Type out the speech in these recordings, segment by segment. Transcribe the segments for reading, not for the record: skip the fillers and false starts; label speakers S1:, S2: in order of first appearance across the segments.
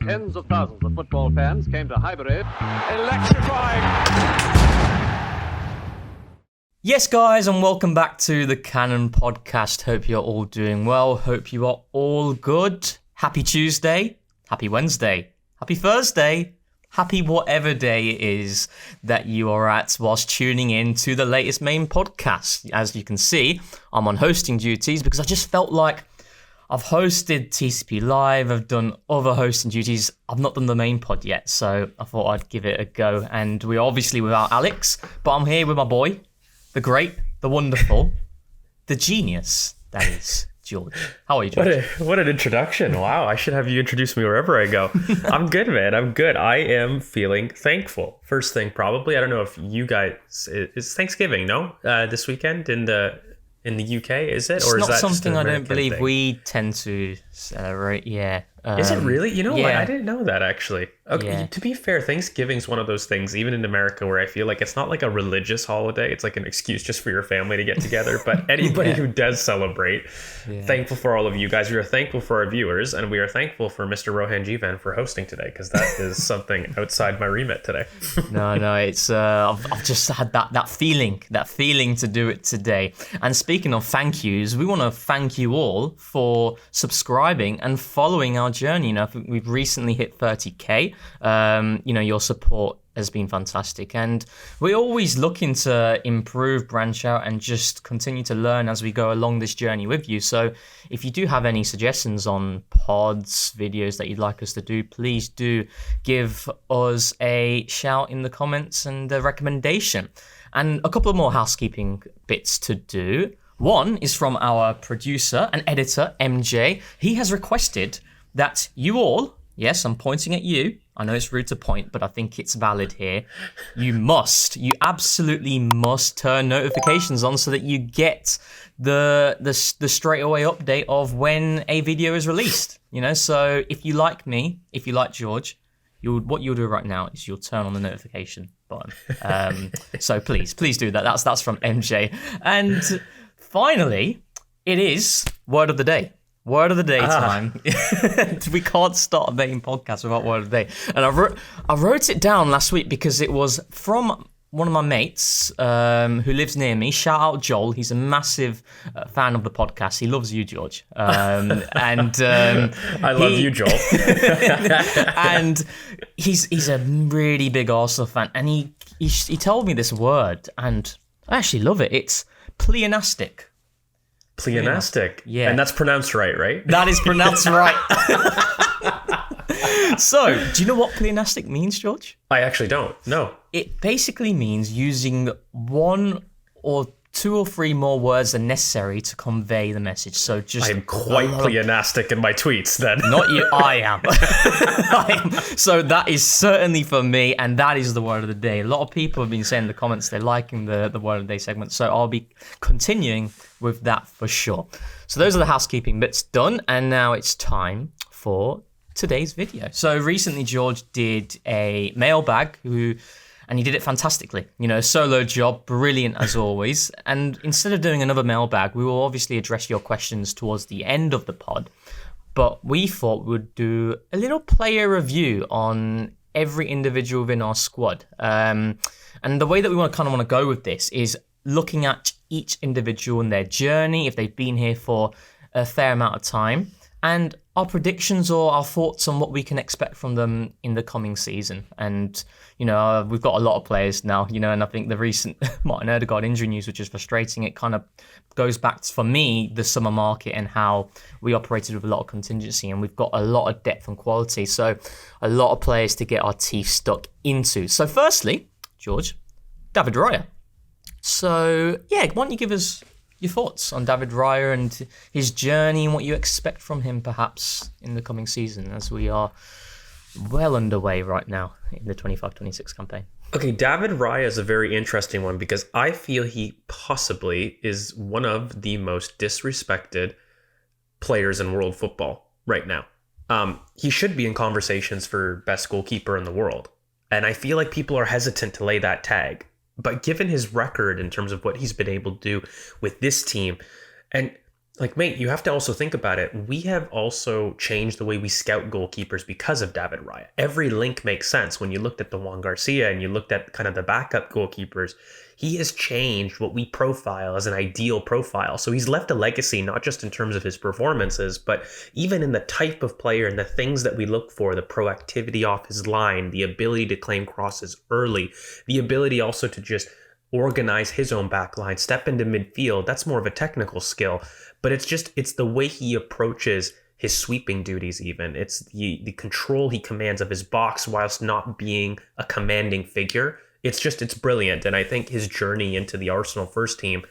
S1: Tens of thousands of football fans came to Highbury.
S2: Electrifying.
S3: Yes, guys, and welcome back to the Cannon Podcast. Hope you're all doing well. Hope you are all good. Happy Tuesday. Happy Wednesday. Happy Thursday. Happy whatever day it is that you are at whilst tuning in to the latest main podcast. As you can see, I'm on hosting duties because I just felt like I've hosted TCP Live, I've done other hosting duties. I've not done the main pod yet, so I thought I'd give it a go. And we're obviously without Alex, but I'm here with my boy, the great, the wonderful, the genius, that is George. How are you, George?
S4: What an introduction. Wow, I should have you introduce me wherever I go. I'm good, man. I'm good. I am feeling thankful. First thing, probably, I don't know if you guys, it's Thanksgiving, no? This weekend in the UK, is it?
S3: It's
S4: or is
S3: not
S4: that
S3: something I don't believe
S4: thing?
S3: we tend to celebrate, yeah.
S4: Is it really? You know what?
S3: yeah.
S4: I didn't know that, actually. Okay,
S3: Yeah.
S4: To be fair, Thanksgiving's one of those things, even in America, where I feel like it's not like a religious holiday. It's like an excuse just for your family to get together. But anybody
S3: Yeah.
S4: who does celebrate, thankful for all of you guys. We are thankful for our viewers, and we are thankful for Mr. Rohan Jivan for hosting today, because that is something outside my remit today.
S3: No, it's I've just had that feeling to do it today. And speaking of thank yous, we want to thank you all for subscribing and following our journey. You know, we've recently hit 30k. You know, your support has been fantastic, and we're always looking to improve, branch out, and just continue to learn as we go along this journey with you. So if you do have any suggestions on pods, videos that you'd like us to do, please do give us a shout in the comments and a recommendation. And a couple of more housekeeping bits to do. One is from our producer and editor, MJ. He has requested that you all, yes, I'm pointing at you. I know it's rude to point, but I think it's valid here. You absolutely must turn notifications on so that you get the straightaway update of when a video is released. You know, so if you like me, if you like George, what you'll do right now is you'll turn on the notification button. So please do that. That's from MJ. And finally, it is word of the day. Word of the day time. We can't start a main podcast without word of the day. And I wrote it down last week because it was from one of my mates who lives near me. Shout out Joel. He's a massive fan of the podcast. He loves you, George. I
S4: love you, Joel.
S3: And he's a really big Arsenal fan. And he told me this word, and I actually love it. It's pleonastic.
S4: Pleonastic.
S3: Yeah.
S4: And that's pronounced right?
S3: That is pronounced right. So, do you know what pleonastic means, George?
S4: I actually don't. No.
S3: It basically means using one or two or three more words than necessary to convey the message. So just
S4: I am quite pleonastic in my tweets then.
S3: Not you, I am. I am. So that is certainly for me, and that is the word of the day. A lot of people have been saying in the comments they're liking the word of the day segment, so I'll be continuing with that for sure. So those are the housekeeping bits done, and now it's time for today's video. So recently George did a mailbag and he did it fantastically. You know, solo job, brilliant as always. And instead of doing another mailbag, we will obviously address your questions towards the end of the pod. But we thought we'd do a little player review on every individual within our squad. And the way that we want to go with this is looking at each individual and their journey, if they've been here for a fair amount of time, and our predictions or our thoughts on what we can expect from them in the coming season. And, you know, we've got a lot of players now, you know, and I think the recent Martin Odegaard injury news, which is frustrating, it kind of goes back to, for me, the summer market and how we operated with a lot of contingency, and we've got a lot of depth and quality. So a lot of players to get our teeth stuck into. So firstly, George, David Raya. So, yeah, why don't you give us your thoughts on David Raya and his journey and what you expect from him perhaps in the coming season, as we are well underway right now in the 25-26 campaign.
S4: Okay, David Raya is a very interesting one because I feel he possibly is one of the most disrespected players in world football right now. He should be in conversations for best goalkeeper in the world. And I feel like people are hesitant to lay that tag. But given his record in terms of what he's been able to do with this team, and Like, mate, you have to also think about it. We have also changed the way we scout goalkeepers because of David Raya. Every link makes sense. When you looked at the Juan Garcia and you looked at kind of the backup goalkeepers, he has changed what we profile as an ideal profile. So he's left a legacy, not just in terms of his performances, but even in the type of player and the things that we look for, the proactivity off his line, the ability to claim crosses early, the ability also to just organize his own back line, step into midfield. That's more of a technical skill, but it's the way he approaches his sweeping duties even. It's the control he commands of his box whilst not being a commanding figure. It's brilliant. And I think his journey into the Arsenal first team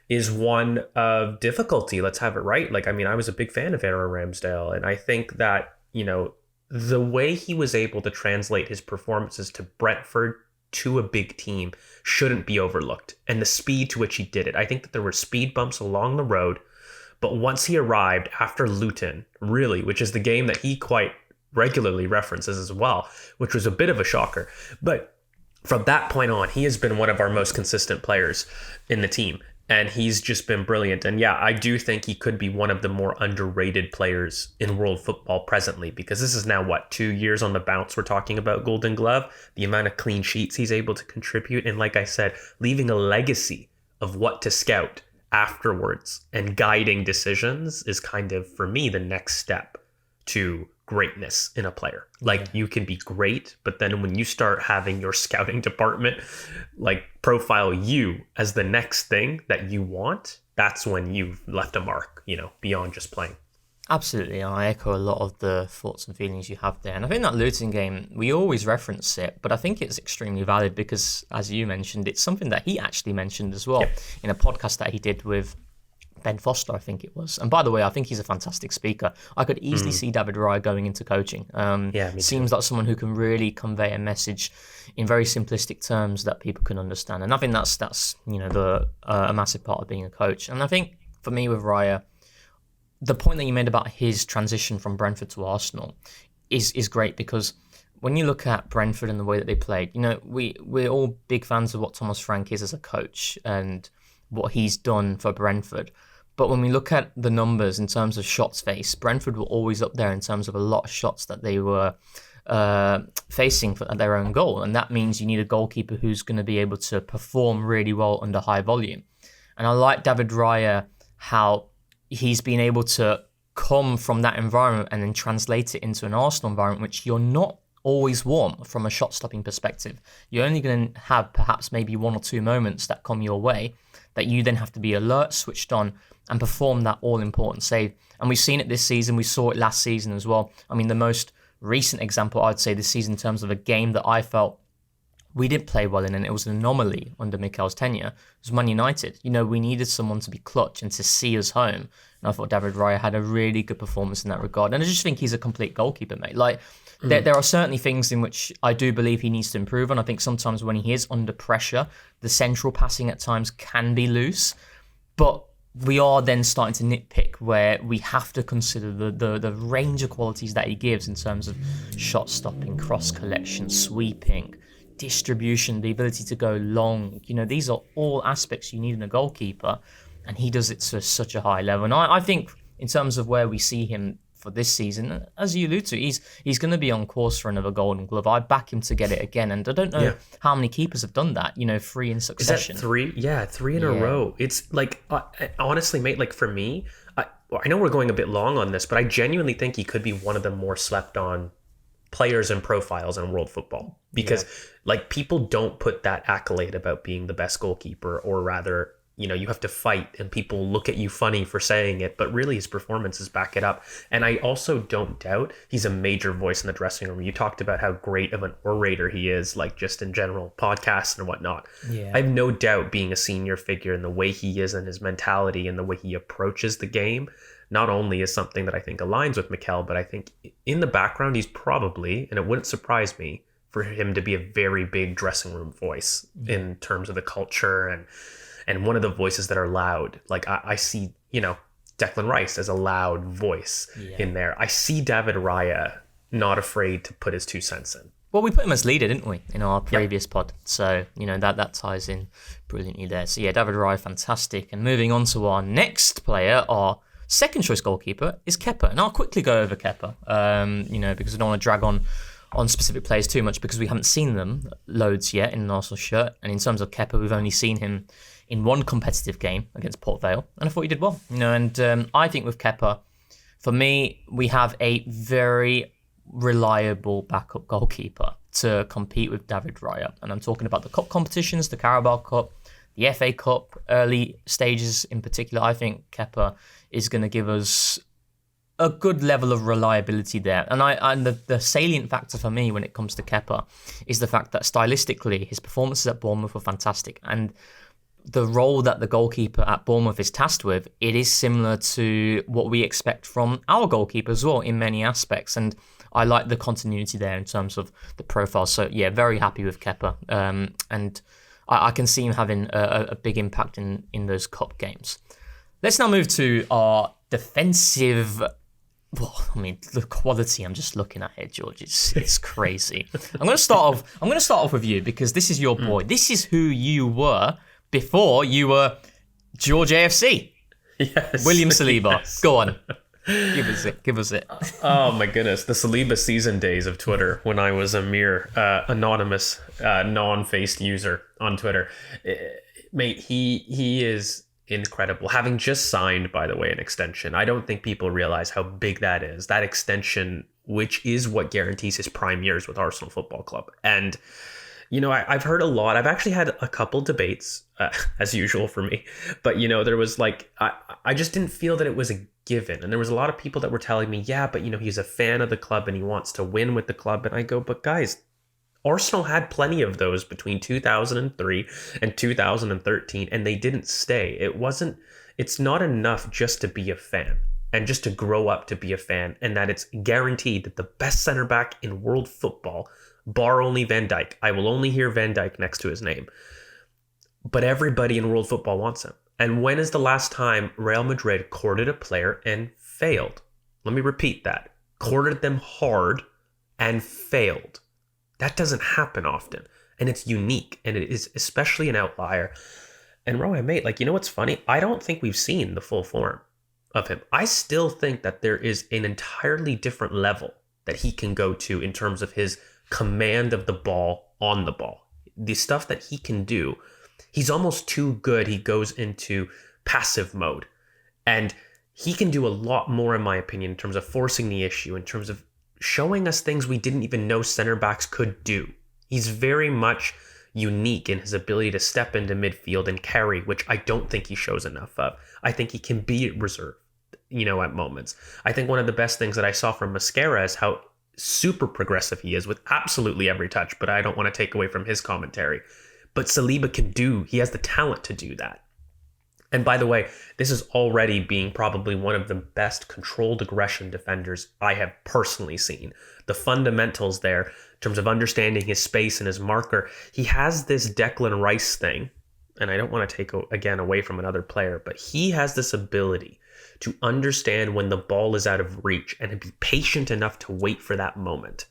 S4: is one of difficulty. Let's have it right. Like, I mean, I was a big fan of Aaron Ramsdale, and I think that, the way he was able to translate his performances to Brentford to a big team shouldn't be overlooked, and the speed to which he did it. I think that there were speed bumps along the road, but once he arrived after Luton, really, which is the game that he quite regularly references as well, which was a bit of a shocker. But from that point on, he has been one of our most consistent players in the team. And he's just been brilliant. And yeah, I do think he could be one of the more underrated players in world football presently, because this is now, 2 years on the bounce. We're talking about Golden Glove, the amount of clean sheets he's able to contribute. And like I said, leaving a legacy of what to scout afterwards and guiding decisions is kind of, for me, the next step to greatness in a player. Like, you can be great, but then when you start having your scouting department like profile you as the next thing that you want, that's when you've left a mark, beyond just playing.
S3: Absolutely, I echo a lot of the thoughts and feelings you have there. And I think that Luton game, we always reference it, but I think it's extremely valid because, as you mentioned, it's something that he actually mentioned as well in a podcast that he did with Ben Foster, I think it was. And by the way, I think he's a fantastic speaker. I could easily see David Raya going into coaching. Seems like someone who can really convey a message in very simplistic terms that people can understand. And I think that's a massive part of being a coach. And I think for me with Raya, the point that you made about his transition from Brentford to Arsenal is great, because when you look at Brentford and the way that they played, we're all big fans of what Thomas Frank is as a coach and what he's done for Brentford. But when we look at the numbers in terms of shots faced, Brentford were always up there in terms of a lot of shots that they were facing at their own goal. And that means you need a goalkeeper who's going to be able to perform really well under high volume. And I like David Raya, how he's been able to come from that environment and then translate it into an Arsenal environment, which you're not always warm from a shot stopping perspective. You're only going to have perhaps maybe one or two moments that come your way that you then have to be alert, switched on, and perform that all-important save. And we've seen it this season. We saw it last season as well. I mean, the most recent example, I'd say, this season in terms of a game that I felt we didn't play well in, and it was an anomaly under Mikel's tenure, was Man United. We needed someone to be clutch and to see us home. And I thought David Raya had a really good performance in that regard. And I just think he's a complete goalkeeper, mate. There are certainly things in which I do believe he needs to improve on. I think sometimes when he is under pressure, the central passing at times can be loose. But we are then starting to nitpick where we have to consider the range of qualities that he gives in terms of shot stopping, cross collection, sweeping, distribution, the ability to go long. These are all aspects you need in a goalkeeper, and he does it to such a high level. And I think in terms of where we see him for this season, as you allude to, he's going to be on course for another Golden Glove. I back him to get it again, and I don't know how many keepers have done that. 3 in succession.
S4: Is that 3? Yeah, 3 in a row. It's like, honestly, mate. Like, for me, I know we're going a bit long on this, but I genuinely think he could be one of the more slept on players and profiles in world football, because people don't put that accolade about being the best goalkeeper, or rather, you have to fight and people look at you funny for saying it, but really his performances back it up. And I also don't doubt he's a major voice in the dressing room. You talked about how great of an orator he is, like just in general podcasts and whatnot. I have no doubt being a senior figure and the way he is and his mentality and the way he approaches the game not only is something that I think aligns with Mikel, but I think in the background he's probably, and it wouldn't surprise me for him to be a very big dressing room voice in terms of the culture and one of the voices that are loud. Like I see, Declan Rice as a loud voice in there. I see David Raya not afraid to put his 2 cents in.
S3: Well, we put him as leader, didn't we, in our previous pod? So, that ties in brilliantly there. So, yeah, David Raya, fantastic. And moving on to our next player, our second choice goalkeeper is Kepa. And I'll quickly go over Kepa, because I don't want to drag on specific players too much because we haven't seen them loads yet in an Arsenal shirt. And in terms of Kepa, we've only seen him in one competitive game against Port Vale. And I thought he did well. I think with Kepa, for me, we have a very reliable backup goalkeeper to compete with David Raya. And I'm talking about the cup competitions, the Carabao Cup, the FA Cup, early stages in particular. I think Kepa is going to give us a good level of reliability there. And the salient factor for me when it comes to Kepa is the fact that stylistically, his performances at Bournemouth were fantastic. And the role that the goalkeeper at Bournemouth is tasked with, it is similar to what we expect from our goalkeeper as well in many aspects. And I like the continuity there in terms of the profile. So, yeah, very happy with Kepa. And I can see him having a big impact in those cup games. Let's now move to our defensive. Well, I mean, the quality I'm just looking at here, George, it's crazy. I'm going to start off with you because this is your boy. This is who you were before you were George AFC.
S4: Yes.
S3: William Saliba. Yes. Go on. Give us it.
S4: Oh my goodness, the Saliba season days of Twitter when I was a mere anonymous, non-faced user on Twitter. Mate, he is incredible. Having just signed, by the way, an extension. I don't think people realize how big that is. That extension, which is what guarantees his prime years with Arsenal Football Club. And I've heard a lot. I've actually had a couple debates, as usual for me. But, there was I just didn't feel that it was a given. And there was a lot of people that were telling me, yeah, but, he's a fan of the club and he wants to win with the club. And I go, but guys, Arsenal had plenty of those between 2003 and 2013, and they didn't stay. It's not enough just to be a fan and just to grow up to be a fan, and that it's guaranteed that the best center back in world football, bar only Van Dijk. I will only hear Van Dijk next to his name. But everybody in world football wants him. And when is the last time Real Madrid courted a player and failed? Let me repeat that. Courted them hard and failed. That doesn't happen often. And it's unique. And it is especially an outlier. And Rowan, mate, what's funny? I don't think we've seen the full form of him. I still think that there is an entirely different level that he can go to in terms of his command of the ball on the ball. The stuff that he can do, he's almost too good. He goes into passive mode. And he can do a lot more, in my opinion, in terms of forcing the issue, in terms of showing us things we didn't even know center backs could do. He's very much unique in his ability to step into midfield and carry, which I don't think he shows enough of. I think he can be reserved, at moments. I think one of the best things that I saw from Mascara is how super progressive he is with absolutely every touch, but I don't want to take away from his commentary. But Saliba he has the talent to do that. And by the way, this is already being probably one of the best controlled aggression defenders I have personally seen. The fundamentals there, in terms of understanding his space and his marker, he has this Declan Rice thing, and I don't want to take, again, away from another player, but he has this ability to understand when the ball is out of reach and to be patient enough to wait for that moment.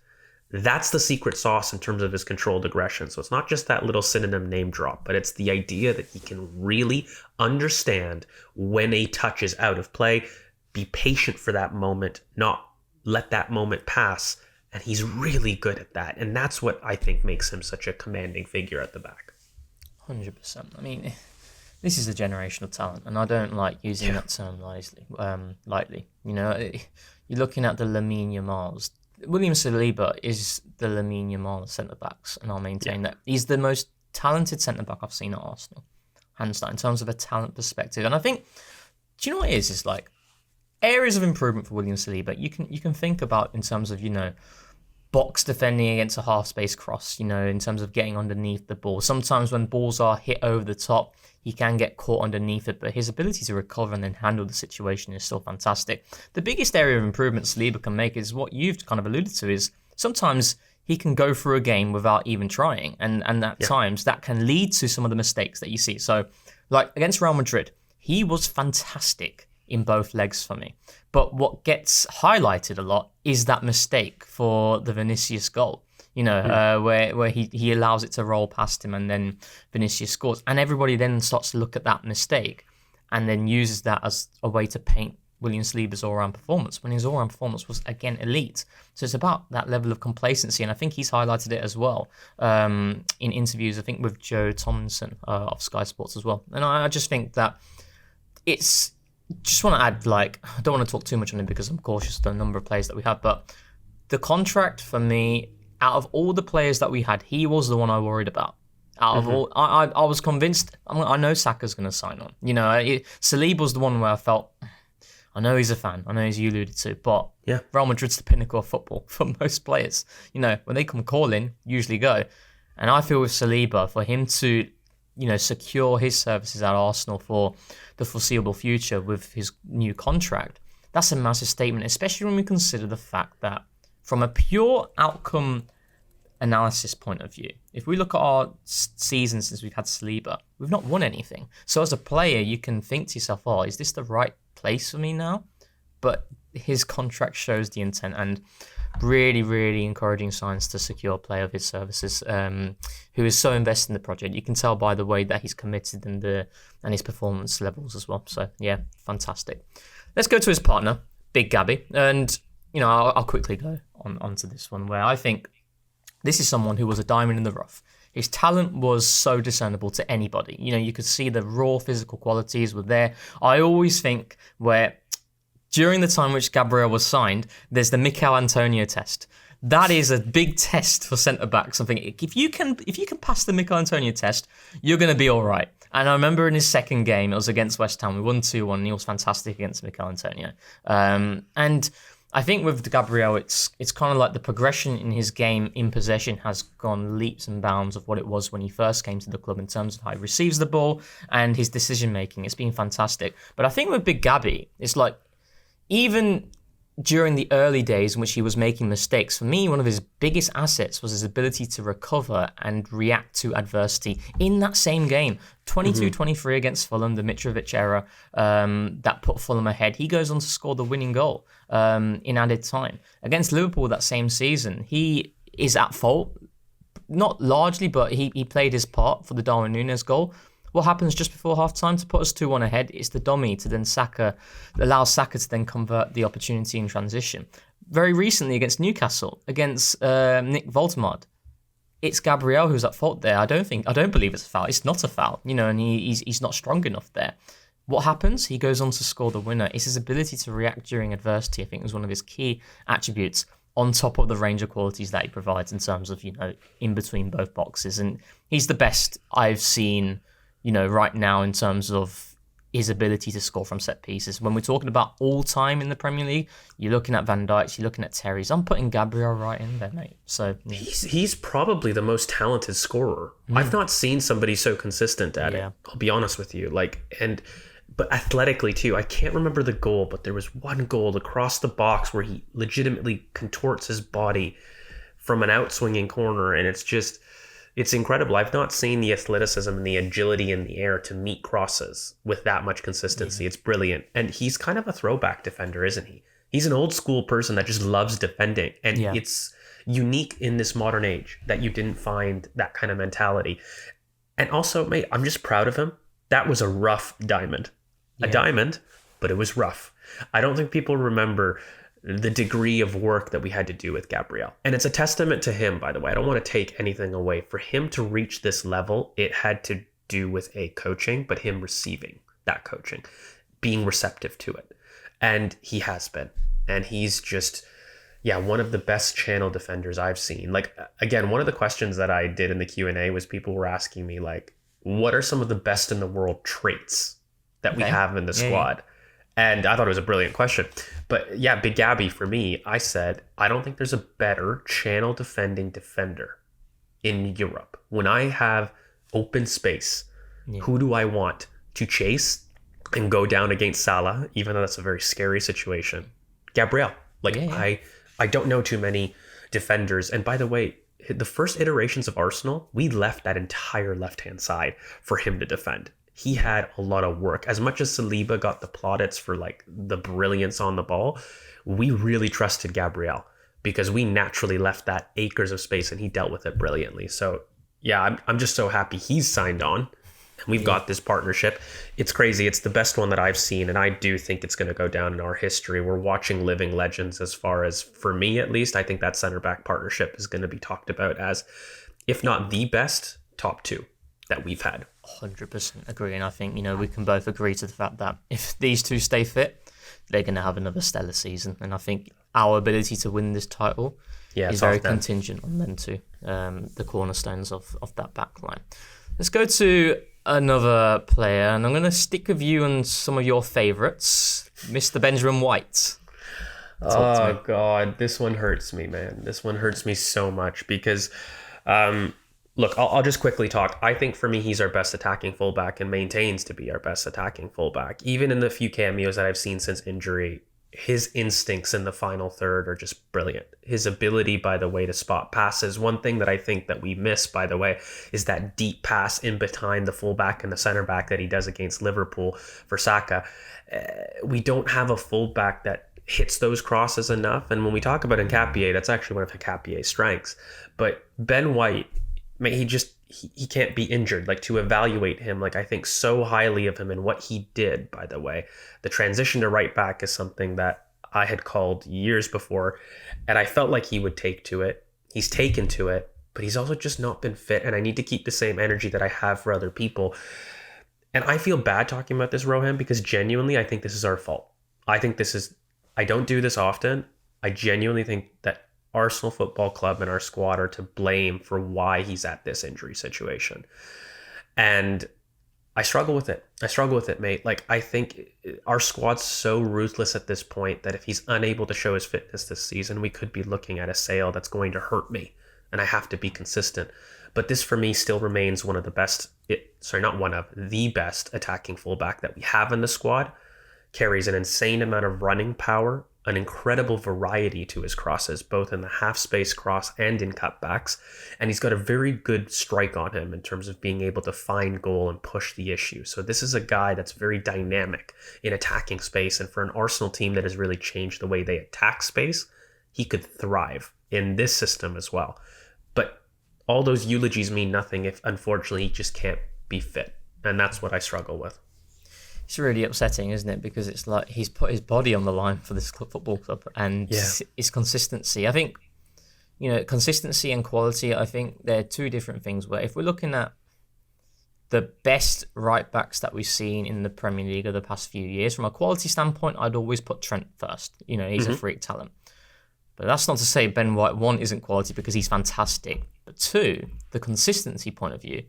S4: That's the secret sauce in terms of his controlled aggression. So it's not just that little synonym name drop, but it's the idea that he can really understand when a touch is out of play, be patient for that moment, not let that moment pass. And he's really good at that. And that's what I think makes him such a commanding figure at the back.
S3: 100%. I mean, this is a generational talent, and I don't like using that term lightly. You're looking at the Lamine Yamals. William Saliba is the Lamine Yamal centre-backs, and I'll maintain that. He's the most talented centre-back I've seen at Arsenal, hands down, in terms of a talent perspective. And I think, do you know what it is? It's areas of improvement for William Saliba. You can think about in terms of, box defending against a half-space cross, in terms of getting underneath the ball. Sometimes when balls are hit over the top, he can get caught underneath it, but his ability to recover and then handle the situation is still fantastic. The biggest area of improvement Saliba can make is what you've kind of alluded to, is sometimes he can go through a game without even trying, and at times that can lead to some of the mistakes that you see. So, against Real Madrid, he was fantastic in both legs for me. But what gets highlighted a lot is that mistake for the Vinicius goal. where he allows it to roll past him and then Vinicius scores. And everybody then starts to look at that mistake and then uses that as a way to paint William Saliba's all-round performance, when his all-round performance was, again, elite. So it's about that level of complacency, and I think he's highlighted it as well in interviews, I think, with Joe Tomlinson of Sky Sports as well. And I just think that it's... Just want to add, like, I don't want to talk too much on it because I'm cautious of the number of players that we have, but the contract, for me, out of all the players that we had, he was the one I worried about. Out of all, I was convinced, I know Saka's going to sign on. Saliba was the one where I felt... I know he's a fan. I know, as you alluded to, but Real Madrid's the pinnacle of football for most players. When they come calling, usually go. And I feel with Saliba, for him to, secure his services at Arsenal for the foreseeable future with his new contract, that's a massive statement, especially when we consider the fact that from a pure outcome analysis point of view, if we look at our season since we've had Saliba, we've not won anything. So as a player, you can think to yourself, is this the right place for me now? But his contract shows the intent, and really, really encouraging signs to secure a player of his services who is so invested in the project. You can tell by the way that he's committed and his performance levels as well. So yeah, fantastic. Let's go to his partner, Big Gabby, and I'll quickly go onto this one, where I think this is someone who was a diamond in the rough. His talent was so discernible to anybody. You could see the raw physical qualities were there. I always think where during the time which Gabriel was signed, there's the Mikel Antonio test. That is a big test for centre-backs. I think if you can pass the Mikel Antonio test, you're going to be all right. And I remember in his second game, it was against West Ham. We won 2-1, and he was fantastic against Mikel Antonio. And I think with Gabriel, it's kind of like the progression in his game in possession has gone leaps and bounds of what it was when he first came to the club in terms of how he receives the ball and his decision making. It's been fantastic. But I think with Big Gabby, it's like even during the early days in which he was making mistakes, for me, one of his biggest assets was his ability to recover and react to adversity in that same game. 22-23 against Fulham, the Mitrovic era that put Fulham ahead. He goes on to score the winning goal in added time. Against Liverpool that same season, he is at fault, not largely, but he played his part for the Darwin Núñez goal. What happens just before half-time to put us 2-1 ahead? It's the dummy to then allows Saka to then convert the opportunity in transition. Very recently against Newcastle, against Nick Voltemade, it's Gabriel who's at fault there. I don't believe it's a foul. It's not a foul, and he's not strong enough there. What happens? He goes on to score the winner. It's his ability to react during adversity, I think, was one of his key attributes, on top of the range of qualities that he provides in terms of, in between both boxes. And he's the best I've seen, right now in terms of his ability to score from set pieces. When we're talking about all time in the Premier League, you're looking at Van Dijk's, you're looking at Terry's. I'm putting Gabriel right in there, mate. So yeah.
S4: He's probably the most talented scorer. I've not seen somebody so consistent at it. I'll be honest with you. But athletically too. I can't remember the goal, but there was one goal across the box where he legitimately contorts his body from an outswinging corner, and it's incredible. I've not seen the athleticism and the agility in the air to meet crosses with that much consistency. It's brilliant. And he's kind of a throwback defender, isn't he? He's an old school person that just loves defending. And it's unique in this modern age that you didn't find that kind of mentality. And also, mate, I'm just proud of him. That was a rough diamond. A diamond, but it was rough. I don't think people remember the degree of work that we had to do with Gabriel. And it's a testament to him, by the way. I don't want to take anything away. For him to reach this level, it had to do with coaching, but him receiving that coaching, being receptive to it. And he has been. And he's just, one of the best channel defenders I've seen. Again, one of the questions that I did in the Q&A was people were asking me, what are some of the best in the world traits that we have in the squad? And I thought it was a brilliant question. But Big Gabby, for me, I said, I don't think there's a better channel defending defender in Europe. When I have open space, who do I want to chase and go down against Salah, even though that's a very scary situation? Gabriel. I don't know too many defenders. And by the way, the first iterations of Arsenal, we left that entire left-hand side for him to defend. He had a lot of work. As much as Saliba got the plaudits for the brilliance on the ball, we really trusted Gabriel. because we naturally left that acres of space and he dealt with it brilliantly. So yeah, I'm just so happy he's signed on and we've got this partnership. It's crazy. It's the best one that I've seen, and I do think it's going to go down in our history. We're watching living legends as far as, for me at least, I think that center back partnership is going to be talked about as, if not the best, top two that we've had.
S3: 100% agree. And I think, we can both agree to the fact that if these two stay fit, they're going to have another stellar season. And I think our ability to win this title is very contingent on them two, the cornerstones of that back line. Let's go to another player, and I'm going to stick with you on some of your favourites, Mr. Benjamin White.
S4: Oh, God. This one hurts me, man. This one hurts me so much because, look, I'll just quickly talk. I think for me, he's our best attacking fullback and maintains to be our best attacking fullback. Even in the few cameos that I've seen since injury, his instincts in the final third are just brilliant. His ability, by the way, to spot passes. One thing that I think that we miss, by the way, is that deep pass in behind the fullback and the center back that he does against Liverpool for Saka. We don't have a fullback that hits those crosses enough. And when we talk about Nkapie, that's actually one of Nkapie's strengths. But Ben White, he can't be injured. Like, to evaluate him, like, I think so highly of him and what he did, by the way. The transition to right back is something that I had called years before, and I felt like he would take to it. He's taken to it, but he's also just not been fit, and I need to keep the same energy that I have for other people. And I feel bad talking about this, Rohan, because genuinely I think this is our fault. I don't do this often. I genuinely think that Arsenal Football Club and our squad are to blame for why he's at this injury situation. And I struggle with it, mate. Like, I think our squad's so ruthless at this point that if he's unable to show his fitness this season, we could be looking at a sale that's going to hurt me. And I have to be consistent. But this, for me, still remains one of the best, the best attacking fullback that we have in the squad. Carries an insane amount of running power, an incredible variety to his crosses, both in the half space cross and in cutbacks. And he's got a very good strike on him in terms of being able to find goal and push the issue. So this is a guy that's very dynamic in attacking space. And for an Arsenal team that has really changed the way they attack space, he could thrive in this system as well. But all those eulogies mean nothing if, unfortunately, he just can't be fit. And that's what I struggle with.
S3: It's really upsetting, isn't it? Because it's like he's put his body on the line for this football club, and his consistency. I think, consistency and quality, I think they're two different things. Where if we're looking at the best right backs that we've seen in the Premier League over the past few years, from a quality standpoint, I'd always put Trent first. He's a freak talent. But that's not to say Ben White, one, isn't quality, because he's fantastic. But two, the consistency point of view,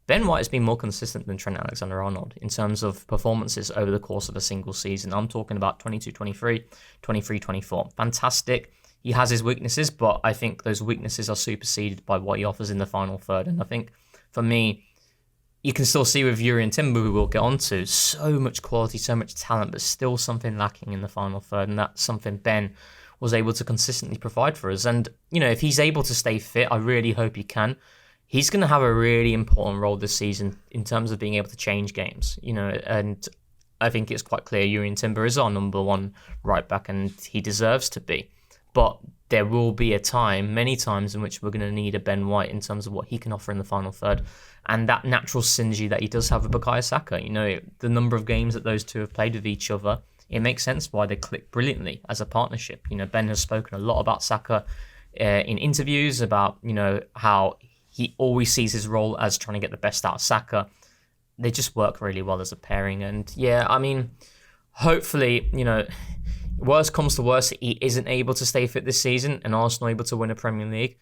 S3: Ben White has been more consistent than Trent Alexander-Arnold in terms of performances over the course of a single season. I'm talking about 22-23, 23-24. Fantastic. He has his weaknesses, but I think those weaknesses are superseded by what he offers in the final third. And I think, for me, you can still see with Yuri and Timber, who we'll get on to, so much quality, so much talent, but still something lacking in the final third. And that's something Ben was able to consistently provide for us. And, if he's able to stay fit, I really hope he can. He's going to have a really important role this season in terms of being able to change games, and I think it's quite clear Yuri Timber is our number one right back, and he deserves to be. But there will be many times in which we're going to need a Ben White in terms of what he can offer in the final third, and that natural synergy that he does have with Bukayo Saka. The number of games that those two have played with each other, it makes sense why they click brilliantly as a partnership. Ben has spoken a lot about Saka in interviews about, how he always sees his role as trying to get the best out of Saka. They just work really well as a pairing. And hopefully, worst comes to worst, he isn't able to stay fit this season and Arsenal able to win a Premier League.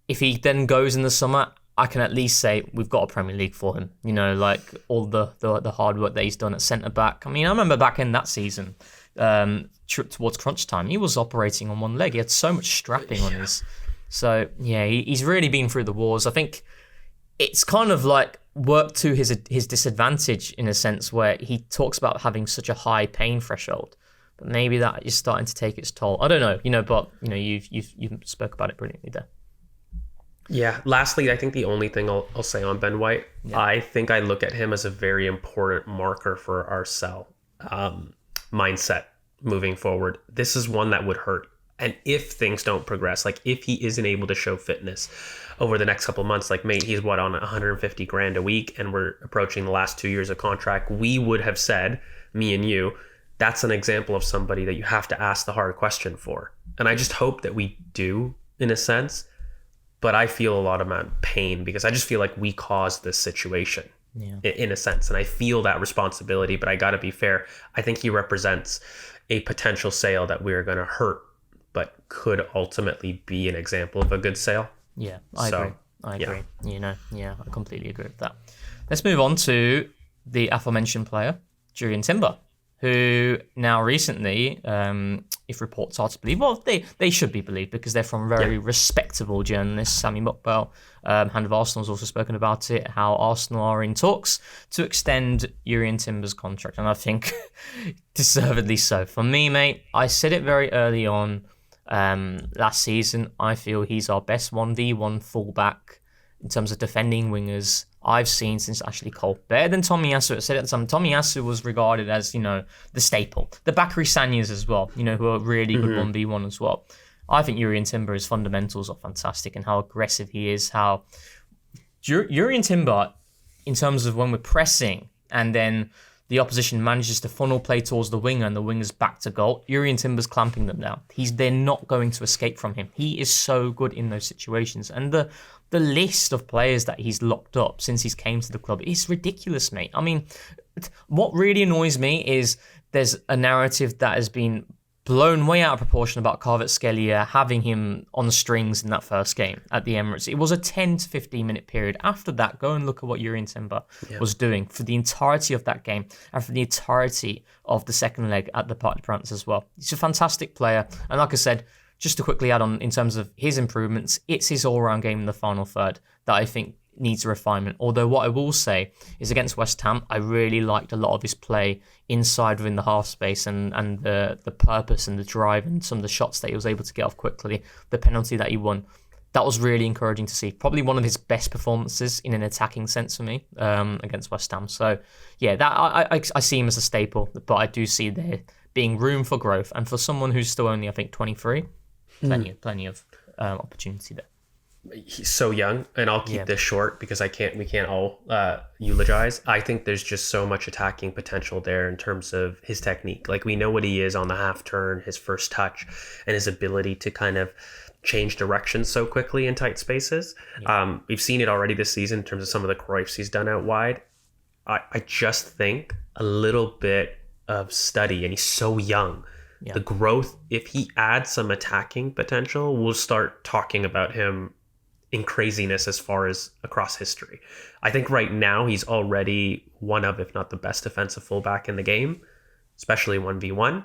S3: If he then goes in the summer, I can at least say we've got a Premier League for him. Like all the hard work that he's done at centre-back. I remember back in that season, towards crunch time, he was operating on one leg. He had so much strapping on his... So, he's really been through the wars. I think it's kind of like worked to his disadvantage in a sense where he talks about having such a high pain threshold. But maybe that is starting to take its toll. I don't know, but you've spoke about it brilliantly there.
S4: Yeah. Lastly, I think the only thing I'll say on Ben White, I think I look at him as a very important marker for our mindset moving forward. This is one that would hurt. And if things don't progress, like if he isn't able to show fitness over the next couple of months, like mate, he's on 150 grand a week and we're approaching the last 2 years of contract. We would have said, me and you, that's an example of somebody that you have to ask the hard question for. And I just hope that we do, in a sense, but I feel a lot of pain because I just feel like we caused this situation in a sense. And I feel that responsibility, but I got to be fair. I think he represents a potential sale that we're going to hurt, but could ultimately be an example of a good sale.
S3: Yeah, I agree. I agree. I completely agree with that. Let's move on to the aforementioned player, Jurrien Timber, who now recently, if reports are to believe, well, they should be believed because they're from very respectable journalists. Sammy Muckbell, Hand of Arsenal, has also spoken about it, how Arsenal are in talks to extend Jurrien Timber's contract. And I think deservedly so. For me, mate, I said it very early on last season. I feel he's our best 1v1 fullback in terms of defending wingers I've seen since Ashley Cole. Better than Tomiyasu. I said at the time, Tomiyasu was regarded as, the staple. The Bakary Sanyas as well, who are really good 1v1 as well. I think Jurrien Timber, his fundamentals are fantastic and how aggressive he is. How Jurrien Timber, in terms of when we're pressing and then the opposition manages to funnel play towards the winger and the winger's back to goal, Jurrien Timber's clamping them down. They're not going to escape from him. He is so good in those situations. And the list of players that he's locked up since he's came to the club is ridiculous, mate. I mean, what really annoys me is there's a narrative that has been blown way out of proportion about Kvaratskhelia having him on the strings in that first game at the Emirates. It was a 10 to 15 minute period. After that, go and look at what Jurrien Timber was doing for the entirety of that game and for the entirety of the second leg at the Parc des Princes as well. He's a fantastic player. And like I said, just to quickly add on in terms of his improvements, it's his all-round game in the final third that I think needs a refinement. Although what I will say is against West Ham, I really liked a lot of his play inside within the half space and the purpose and the drive and some of the shots that he was able to get off quickly, the penalty that he won. That was really encouraging to see. Probably one of his best performances in an attacking sense for me against West Ham. So yeah, that I see him as a staple, but I do see there being room for growth. And for someone who's still only, I think, 23, plenty of opportunity there.
S4: He's so young, and I'll keep this short because we can't all eulogize. I think there's just so much attacking potential there in terms of his technique. Like, we know what he is on the half turn, his first touch, and his ability to kind of change direction so quickly in tight spaces. We've seen it already this season in terms of some of the Cruyffs he's done out wide. I just think a little bit of study, and he's so young. The growth, if he adds some attacking potential, we'll start talking about him in craziness as far as across history. I think right now he's already one of, if not the best defensive fullback in the game, especially 1v1.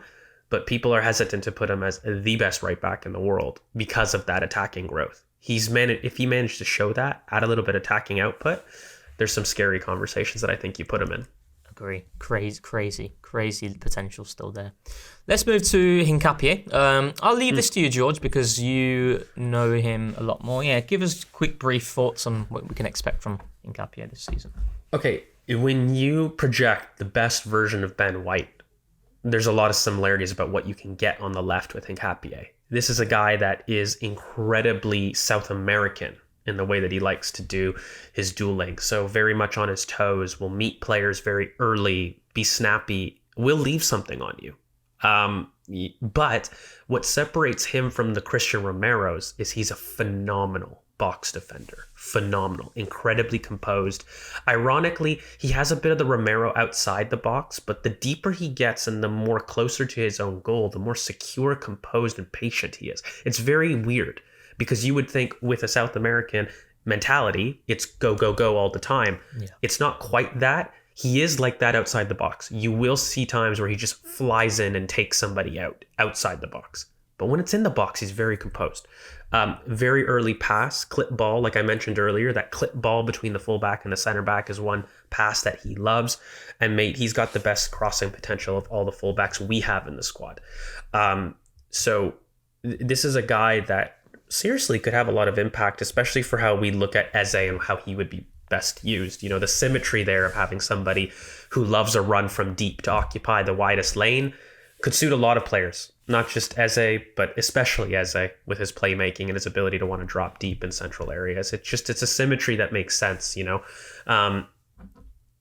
S4: But people are hesitant to put him as the best right back in the world because of that attacking growth. If he managed to show that, add a little bit of attacking output, there's some scary conversations that I think you put him in.
S3: Agree. Crazy potential still there. Let's move to Hincapié. I'll leave this to you, George, because you know him a lot more. Yeah, give us quick, brief thoughts on what we can expect from Hincapié this season.
S4: Okay, when you project the best version of Ben White, there's a lot of similarities about what you can get on the left with Hincapié. This is a guy that is incredibly South American in the way that he likes to do his dueling. So very much on his toes, will meet players very early, be snappy, will leave something on you. But what separates him from the Christian Romeros is he's a phenomenal box defender. Phenomenal, incredibly composed. Ironically, he has a bit of the Romero outside the box, but the deeper he gets and the more closer to his own goal, the more secure, composed, and patient he is. It's very weird, because you would think with a South American mentality, it's go, go, go all the time. Yeah. It's not quite that. He is like that outside the box. You will see times where he just flies in and takes somebody out outside the box. But when it's in the box, he's very composed. Very early pass, clip ball, like I mentioned earlier, that clip ball between the fullback and the center back is one pass that he loves. And mate, he's got the best crossing potential of all the fullbacks we have in the squad. So this is a guy that seriously could have a lot of impact, especially for how we look at Eze and how he would be best used. You know, the symmetry there of having somebody who loves a run from deep to occupy the widest lane could suit a lot of players. not just Eze, but especially Eze with his playmaking and his ability to want to drop deep in central areas. It's a symmetry that makes sense, you know.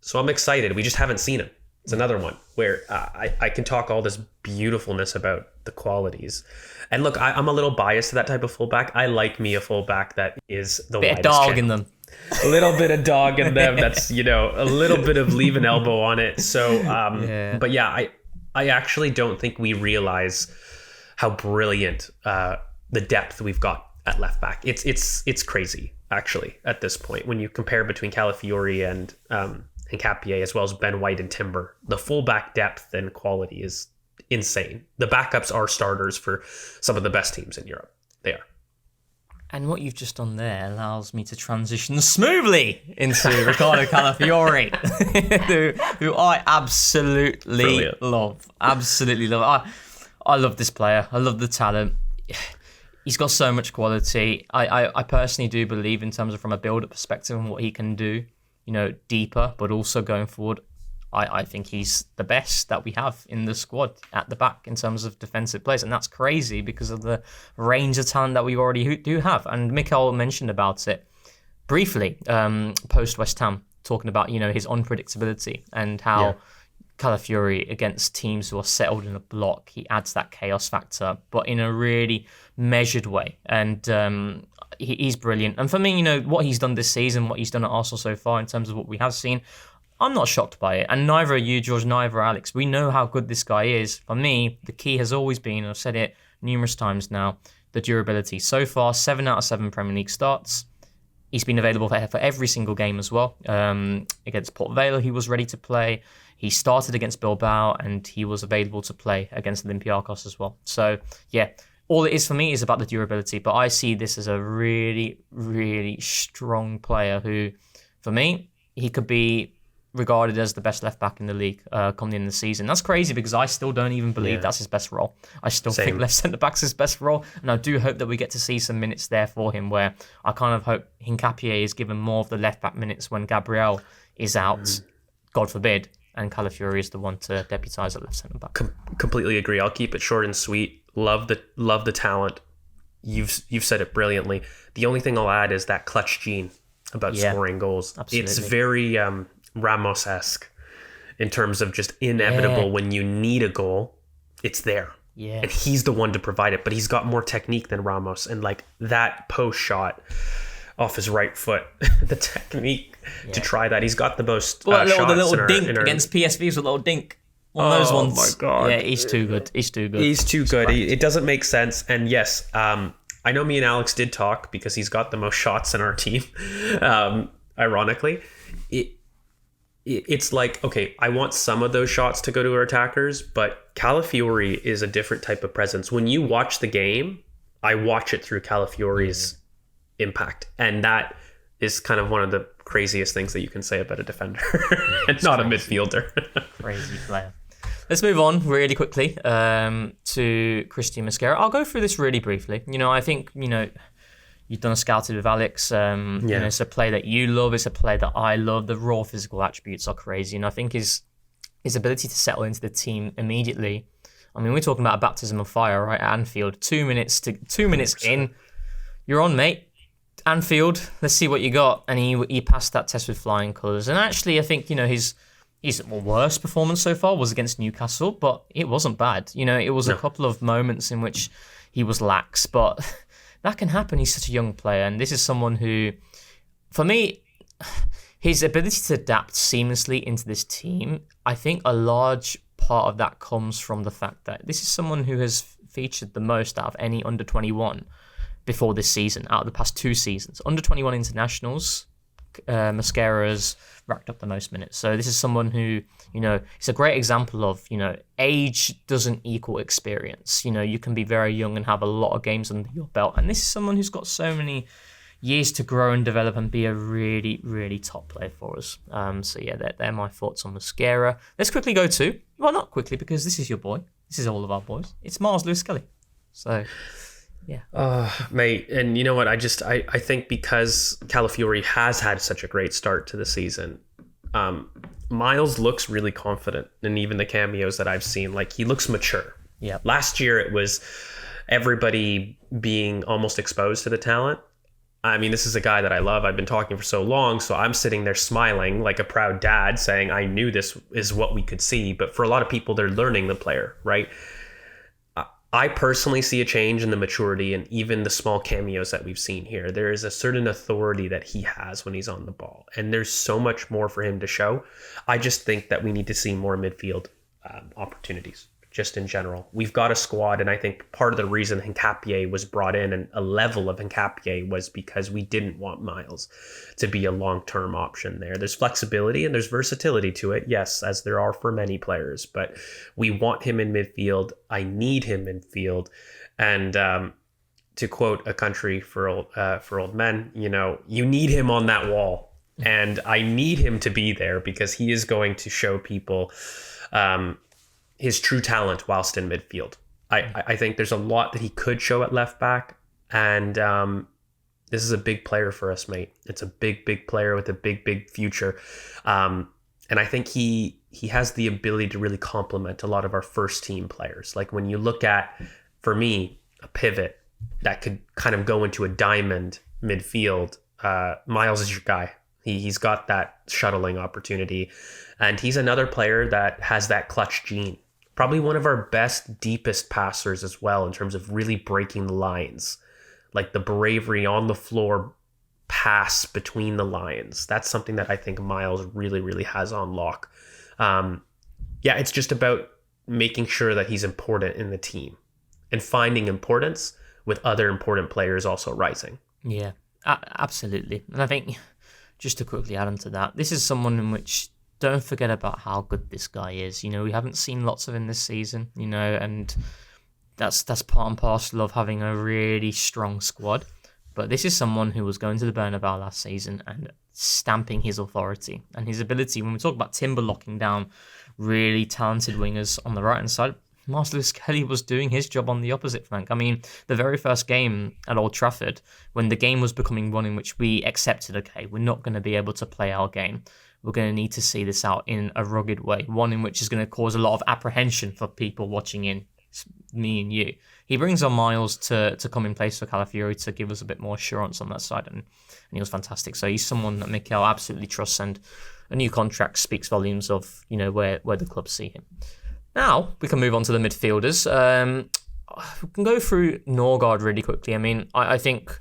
S4: So I'm excited. We just haven't seen him. It's another one where I can talk all this beautifulness about the qualities. And look, I'm a little biased to that type of fullback. I like me a fullback that is the
S3: Bit of
S4: widest
S3: dog
S4: channel.
S3: in them.
S4: A little bit of dog in them. That's, you know, a little bit of leave an elbow on it. So, but yeah, I actually don't think we realize how brilliant the depth we've got at left back. It's crazy, actually, at this point. When you compare between Calafiori and Capier, as well as Ben White and Timber, the fullback depth and quality is insane. The backups are starters for some of the best teams in Europe. They are.
S3: And what you've just done there allows me to transition smoothly into Ricardo Calafiori, who I absolutely love. Absolutely love. I love this player. I love the talent. He's got so much quality. I personally do believe, in terms of from a build-up perspective and what he can do, you know, deeper, but also going forward, I think he's the best that we have in the squad at the back in terms of defensive players. And that's crazy because of the range of talent that we already do have. And Mikel mentioned about it briefly post West Ham, talking about, you know, his unpredictability and how Calafiori, against teams who are settled in a block, he adds that chaos factor, but in a really measured way. And he's brilliant. And for me, you know, what he's done this season, what he's done at Arsenal so far in terms of what we have seen, I'm not shocked by it. And neither are you, George, neither are Alex. We know how good this guy is. For me, the key has always been, I've said it numerous times now, the durability. So far, 7 out of 7 Premier League starts. He's been available for every single game as well. Against Port Vale, he was ready to play. He started against Bilbao, and he was available to play against Olympiacos as well. So, yeah, all it is for me is about the durability. But I see this as a really, really strong player who, for me, he could be regarded as the best left back in the league come the end of the season. That's crazy because I still don't even believe that's his best role. I still think left centre back's his best role, and I do hope that we get to see some minutes there for him, where I kind of hope Hincapié is given more of the left back minutes when Gabriel is out, God forbid, and Calafiori is the one to deputise at left centre back.
S4: Completely agree. I'll keep it short and sweet. Love the talent. You've said it brilliantly. The only thing I'll add is that clutch gene about scoring goals.
S3: Absolutely.
S4: It's very Ramos-esque in terms of just inevitable. When you need a goal, it's there. Yeah. And he's the one to provide it, but he's got more technique than Ramos. And like that post shot off his right foot, the technique to try that. He's got the most shots
S3: the little dink against PSV's a little dink. One of those ones.
S4: Oh my God.
S3: Yeah, he's too good. He's too good.
S4: It doesn't make sense. And yes, I know me and Alex did talk because he's got the most shots in our team. Ironically, it's like, okay, I want some of those shots to go to our attackers, but Calafiori is a different type of presence. When you watch the game, I watch it through Calafiori's impact. And that is kind of one of the craziest things that you can say about a defender and not a midfielder.
S3: Crazy player. Let's move on really quickly to Christian Mosquera. I'll go through this really briefly. You know, I think, you know, you've done a scouted with Alex. You know, it's a play that you love. It's a play that I love. The raw physical attributes are crazy. And I think his ability to settle into the team immediately. I mean, we're talking about a baptism of fire, right? At Anfield. 2 minutes in. You're on, mate. Anfield, let's see what you got. And he passed that test with flying colours. And actually, I think, you know, his worst performance so far was against Newcastle, but it wasn't bad. You know, it was a couple of moments in which he was lax, but that can happen. He's such a young player, and this is someone who, for me, his ability to adapt seamlessly into this team, I think a large part of that comes from the fact that this is someone who has featured the most out of any under-21 before this season, out of the past 2 seasons. Under-21 internationals, Mosquera's racked up the most minutes. So this is someone who, you know, it's a great example of, you know, age doesn't equal experience. You know, you can be very young and have a lot of games under your belt. And this is someone who's got so many years to grow and develop and be a really, really top player for us. So yeah, they're my thoughts on Mosquera. Let's quickly go to, well, not quickly because this is your boy. This is all of our boys. It's Miles Lewis-Skelly. So yeah.
S4: Mate, and you know what? I think because Calafiori has had such a great start to the season, Miles looks really confident, and even the cameos that I've seen, like he looks mature.
S3: Yeah.
S4: Last year, it was everybody being almost exposed to the talent. I mean, this is a guy that I love. I've been talking for so long, so I'm sitting there smiling like a proud dad saying, I knew this is what we could see. But for a lot of people, they're learning the player, right? I personally see a change in the maturity and even the small cameos that we've seen here. There is a certain authority that he has when he's on the ball, and there's so much more for him to show. I just think that we need to see more midfield opportunities, just in general. We've got a squad, and I think part of the reason Hincapié was brought in and a level of Hincapié was because we didn't want Miles to be a long-term option there. There's flexibility and there's versatility to it, yes, as there are for many players, but we want him in midfield. I need him in field. And to quote A Country for Old Men, you need him on that wall. And I need him to be there because he is going to show people his true talent whilst in midfield. I think there's a lot that he could show at left back, and this is a big player for us, mate. It's a big player with a big future, and I think he has the ability to really complement a lot of our first team players. Like when you look at, for me, a pivot that could kind of go into a diamond midfield, Miles is your guy. He's got that shuttling opportunity, and he's another player that has that clutch gene. Probably one of our best, deepest passers as well in terms of really breaking the lines. Like the bravery on the floor pass between the lines. That's something that I think Miles really has on lock. It's just about making sure that he's important in the team and finding importance with other important players also rising.
S3: Yeah, absolutely. And I think, just to quickly add on to that, this is someone in which, don't forget about how good this guy is. We haven't seen lots of him this season, and that's part and parcel of having a really strong squad. But this is someone who was going to the Bernabeu last season and stamping his authority and his ability. When we talk about Timber locking down really talented wingers on the right-hand side, Marcel Kelly was doing his job on the opposite flank. I mean, the very first game at Old Trafford, when the game was becoming one in which we accepted, okay, we're not going to be able to play our game. We're going to need to see this out in a rugged way, one in which is going to cause a lot of apprehension for people watching in, me and you. He brings on Miles to come in place for Calafiori to give us a bit more assurance on that side, and he was fantastic. So he's someone that Mikel absolutely trusts, and a new contract speaks volumes of where the club see him. Now we can move on to the midfielders. We can go through Norgard really quickly. I mean, I think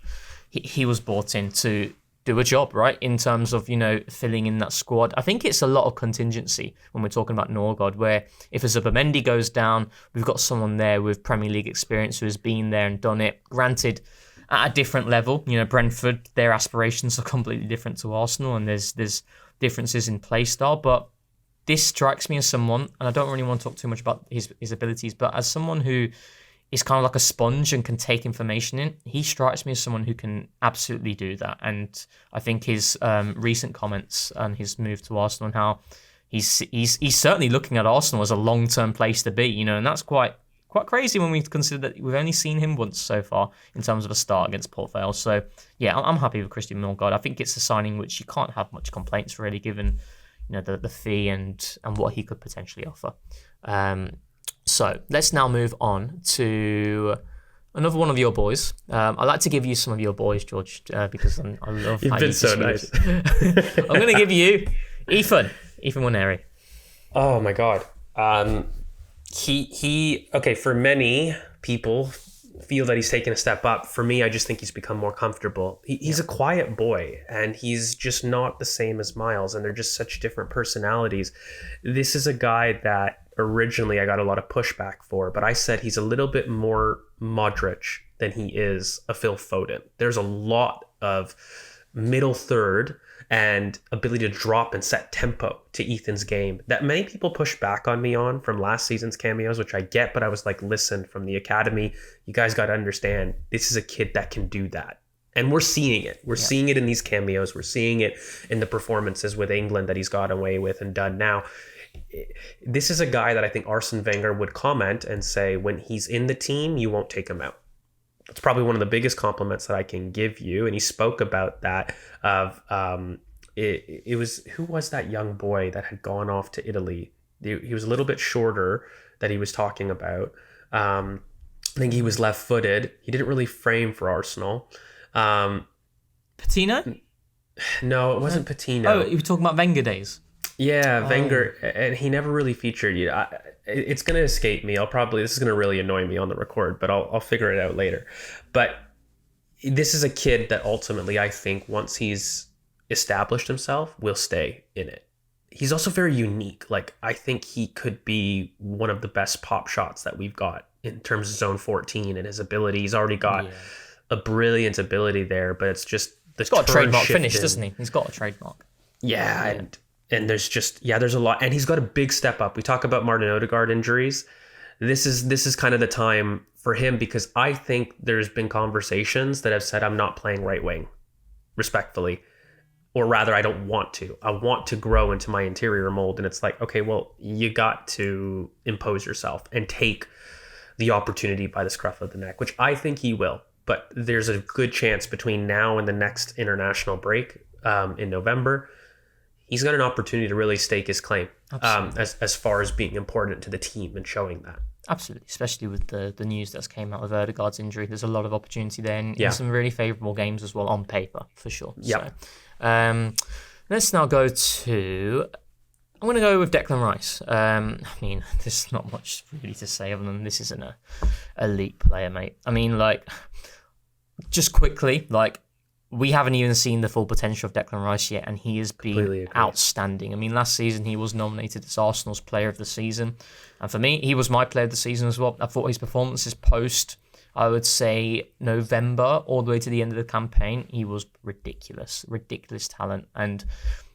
S3: he was brought in to do a job, right, in terms of, filling in that squad. I think it's a lot of contingency when we're talking about Norgard, where if a Zubimendi goes down, we've got someone there with Premier League experience who has been there and done it. Granted, at a different level, Brentford, their aspirations are completely different to Arsenal, and there's differences in play style, but this strikes me as someone, and I don't really want to talk too much about his abilities, but as someone who is kind of like a sponge and can take information in, he strikes me as someone who can absolutely do that. And I think his recent comments and his move to Arsenal and how he's certainly looking at Arsenal as a long-term place to be, and that's quite crazy when we consider that we've only seen him once so far in terms of a start against Port Vale. So yeah, I'm happy with Christian Norgard. I think it's a signing which you can't have much complaints really, given the fee and what he could potentially offer. So let's now move on to another one of your boys. I like to give you some of your boys, George, because I love
S4: You've
S3: how
S4: been so nice.
S3: I'm going to give you Ethan Nwaneri.
S4: Oh my God. Okay, for many people feel that he's taken a step up. For me, I just think he's become more comfortable. He's a quiet boy, and he's just not the same as Miles, and they're just such different personalities. This is a guy that originally I got a lot of pushback for, but I said he's a little bit more Modric than he is a Phil Foden. There's a lot of middle third and ability to drop and set tempo to Ethan's game that many people push back on me on from last season's cameos, which I get, but I was like, listen, from the academy, you guys got to understand, this is a kid that can do that. And we're seeing it. We're seeing it in these cameos. We're seeing it in the performances with England that he's got away with and done now. This is a guy that I think Arsene Wenger would comment and say, when he's in the team, you won't take him out. That's probably one of the biggest compliments that I can give you. And he spoke about that of it was, who was that young boy that had gone off to Italy? He was a little bit shorter that he was talking about. I think he was left-footed. He didn't really frame for Arsenal.
S3: Patino?
S4: No, it wasn't Patino.
S3: Oh, you were talking about Wenger days.
S4: Yeah, Wenger, and he never really featured. It's going to escape me. This is going to really annoy me on the record, but I'll figure it out later. But this is a kid that ultimately, I think, once he's established himself, will stay in it. He's also very unique. Like, I think he could be one of the best pop shots that we've got in terms of zone 14 and his ability. He's already got a brilliant ability there, but it's just the
S3: He's got a trademark finish,
S4: shifting.
S3: doesn't he? He's got a trademark.
S4: Yeah, and there's there's a lot, and he's got a big step up. We talk about Martin Odegaard injuries. This is kind of the time for him, because I think there's been conversations that have said I'm not playing right wing, respectfully, or rather I don't want to. I want to grow into my interior mold, and it's like, okay, well, you got to impose yourself and take the opportunity by the scruff of the neck, which I think he will. But there's a good chance between now and the next international break in November, he's got an opportunity to really stake his claim as far as being important to the team and showing that.
S3: Absolutely, especially with the news that's came out of Odegaard's injury. There's a lot of opportunity there in some really favourable games as well, on paper, for sure.
S4: Yeah.
S3: So, let's now go to... I'm going to go with Declan Rice. I mean, there's not much really to say other than this isn't an elite player, mate. I mean, like, just quickly, like, we haven't even seen the full potential of Declan Rice yet, and he has been outstanding. I mean, last season he was nominated as Arsenal's Player of the Season, and for me, he was my Player of the Season as well. I thought his performances post, I would say, November all the way to the end of the campaign, he was ridiculous talent. And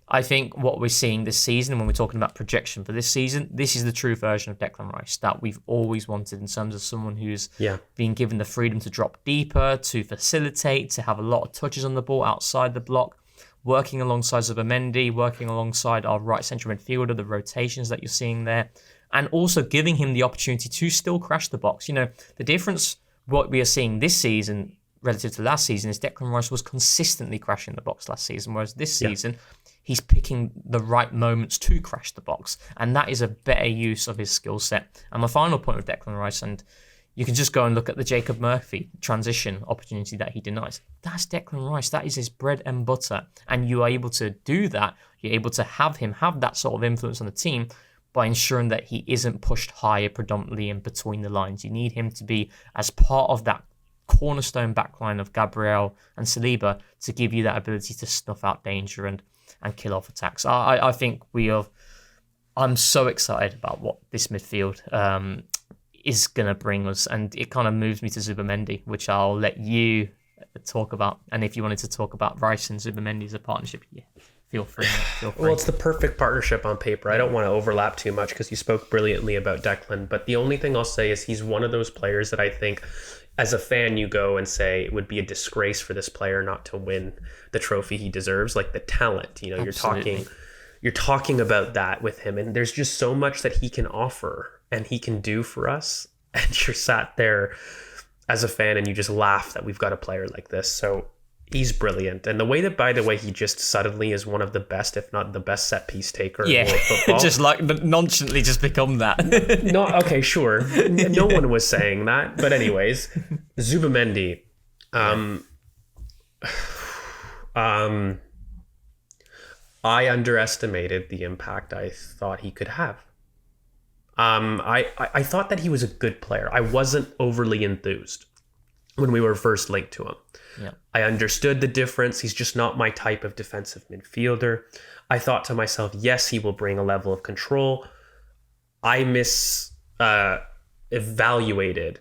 S3: I think what we're seeing this season, when we're talking about projection for this season, this is the true version of Declan Rice that we've always wanted, in terms of someone who's been given the freedom to drop deeper, to facilitate, to have a lot of touches on the ball outside the block, working alongside Zubimendi, working alongside our right central midfielder, the rotations that you're seeing there, and also giving him the opportunity to still crash the box. You know, the difference, what we are seeing this season relative to last season, is Declan Rice was consistently crashing the box last season, whereas this season, he's picking the right moments to crash the box, and that is a better use of his skill set. And my final point with Declan Rice, and you can just go and look at the Jacob Murphy transition opportunity that he denies. That's Declan Rice. That is his bread and butter. And you are able to do that. You're able to have him have that sort of influence on the team by ensuring that he isn't pushed higher predominantly in between the lines. You need him to be as part of that cornerstone backline of Gabriel and Saliba to give you that ability to snuff out danger and kill off attacks. I think I'm so excited about what this midfield is going to bring us, and it kind of moves me to Zubimendi, which I'll let you talk about. And if you wanted to talk about Rice and Zubimendi as a partnership, feel free.
S4: Well, it's the perfect partnership on paper. I don't want to overlap too much because you spoke brilliantly about Declan, but the only thing I'll say is he's one of those players that I think, as a fan, you go and say it would be a disgrace for this player not to win the trophy he deserves. Like, the talent, you know, you're talking about that with him, and there's just so much that he can offer and he can do for us. And you're sat there as a fan and you just laugh that we've got a player like this. So he's brilliant. And the way that, by the way, he just suddenly is one of the best, if not the best set piece taker in world football.
S3: Just like nonchalantly just become that.
S4: No, okay, sure. No one was saying that. But anyways, Zubimendi. I underestimated the impact I thought he could have. I thought that he was a good player. I wasn't overly enthused when we were first linked to him.
S3: Yeah.
S4: I understood the difference. He's just not my type of defensive midfielder. I thought to myself, yes, he will bring a level of control. I evaluated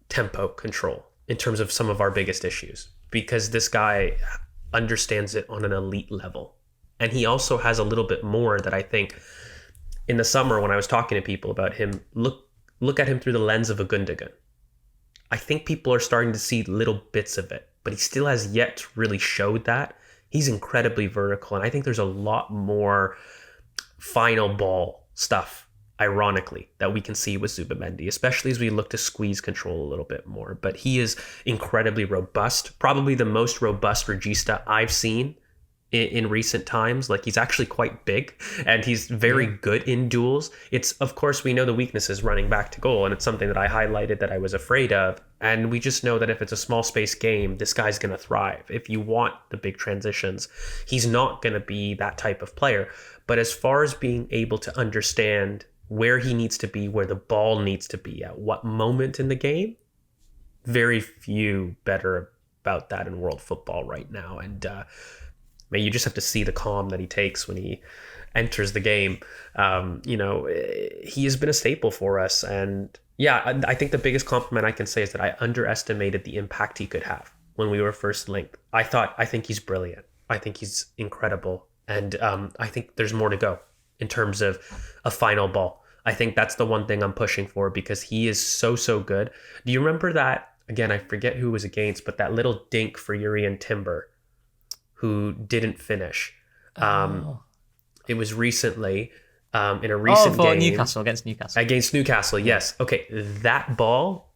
S4: tempo control in terms of some of our biggest issues, because this guy understands it on an elite level. And he also has a little bit more that I think in the summer, when I was talking to people about him, look at him through the lens of a Gundogan. I think people are starting to see little bits of it, but he still has yet to really show that. He's incredibly vertical, and I think there's a lot more final ball stuff, ironically, that we can see with Zubimendi, especially as we look to squeeze control a little bit more. But he is incredibly robust, probably the most robust regista I've seen in recent times. Like, he's actually quite big and he's very good in duels. It's, of course, we know the weakness is running back to goal, and it's something that I highlighted that I was afraid of. And we just know that if it's a small space game, this guy's going to thrive. If you want the big transitions, he's not going to be that type of player. But as far as being able to understand where he needs to be, where the ball needs to be, at what moment in the game, very few better about that in world football right now. And man, you just have to see the calm that he takes when he enters the game. He has been a staple for us. And yeah, I think the biggest compliment I can say is that I underestimated the impact he could have when we were first linked. I think he's brilliant. I think he's incredible. And I think there's more to go in terms of a final ball. I think that's the one thing I'm pushing for, because he is so good. Do you remember that? Again, I forget who was against, but that little dink for Urian Timber, who didn't finish. It was recently in a recent game.
S3: Against Newcastle.
S4: Against Newcastle, yes. Okay, that ball,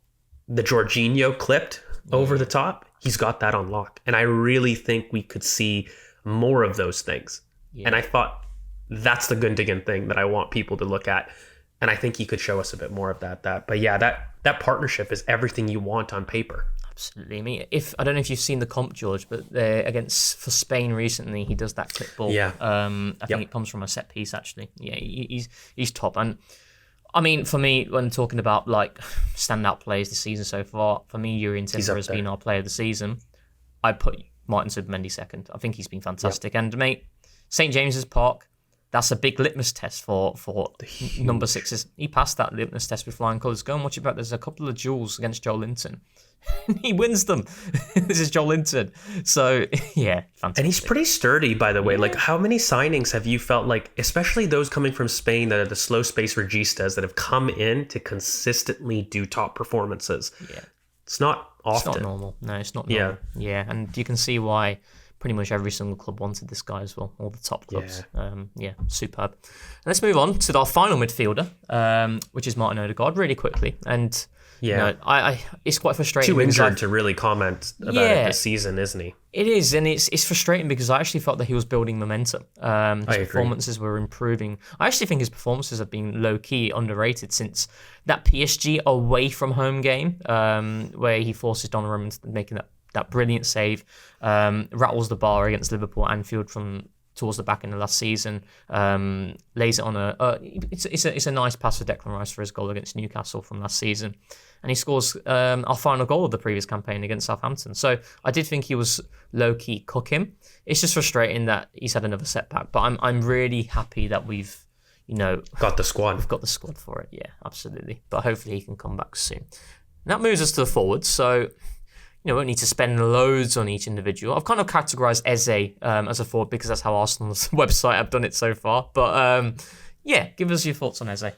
S4: the Jorginho clipped over the top, he's got that on lock. And I really think we could see more of those things. Yeah. And I thought that's the Gundogan thing that I want people to look at. And I think he could show us a bit more of that. But yeah, that partnership is everything you want on paper.
S3: Absolutely. I mean, I don't know if you've seen the comp, George, but for Spain recently, he does that clip ball. Yeah. I think it comes from a set piece, actually. Yeah, he's top. And I mean, for me, when talking about like standout players this season so far, for me, Urian Timber has been our player of the season. I'd put Martin Zubimendi second. I think he's been fantastic. Yep. And mate, St. James's Park, that's a big litmus test for number 6s. He passed that litmus test with flying colours. Go and watch it back. There's a couple of duels against Joel Linton. He wins them. This is Joel Linton. So, yeah, fantastic.
S4: And he's pretty sturdy, by the way. Like, how many signings have you felt like, especially those coming from Spain that are the slow space registas that have come in to consistently do top performances? Yeah. It's not often.
S3: It's not normal. No, it's not normal. Yeah, and you can see why pretty much every single club wanted this guy as well, all the top clubs. Superb. Let's move on to our final midfielder, which is Martin Odegaard, really quickly. And I it's quite frustrating.
S4: Too injured to really comment about it this season, isn't he?
S3: It is, and it's frustrating because I actually felt that he was building momentum. His performances were improving. I actually think his performances have been low-key underrated since that PSG away from home game, where he forces Donnarumma into making that brilliant save, rattles the bar against Liverpool at Anfield from towards the back end of last season, lays it on it's a nice pass for Declan Rice for his goal against Newcastle from last season, and he scores our final goal of the previous campaign against Southampton. So I did think he was low-key cooking. It's just frustrating that he's had another setback, but I'm really happy that we've
S4: got the squad.
S3: We've got the squad for it, yeah, absolutely. But hopefully he can come back soon. And that moves us to the forwards, so we won't need to spend loads on each individual. I've kind of categorised Eze as a forward because that's how Arsenal's website have done it so far. But give us your thoughts on Eze.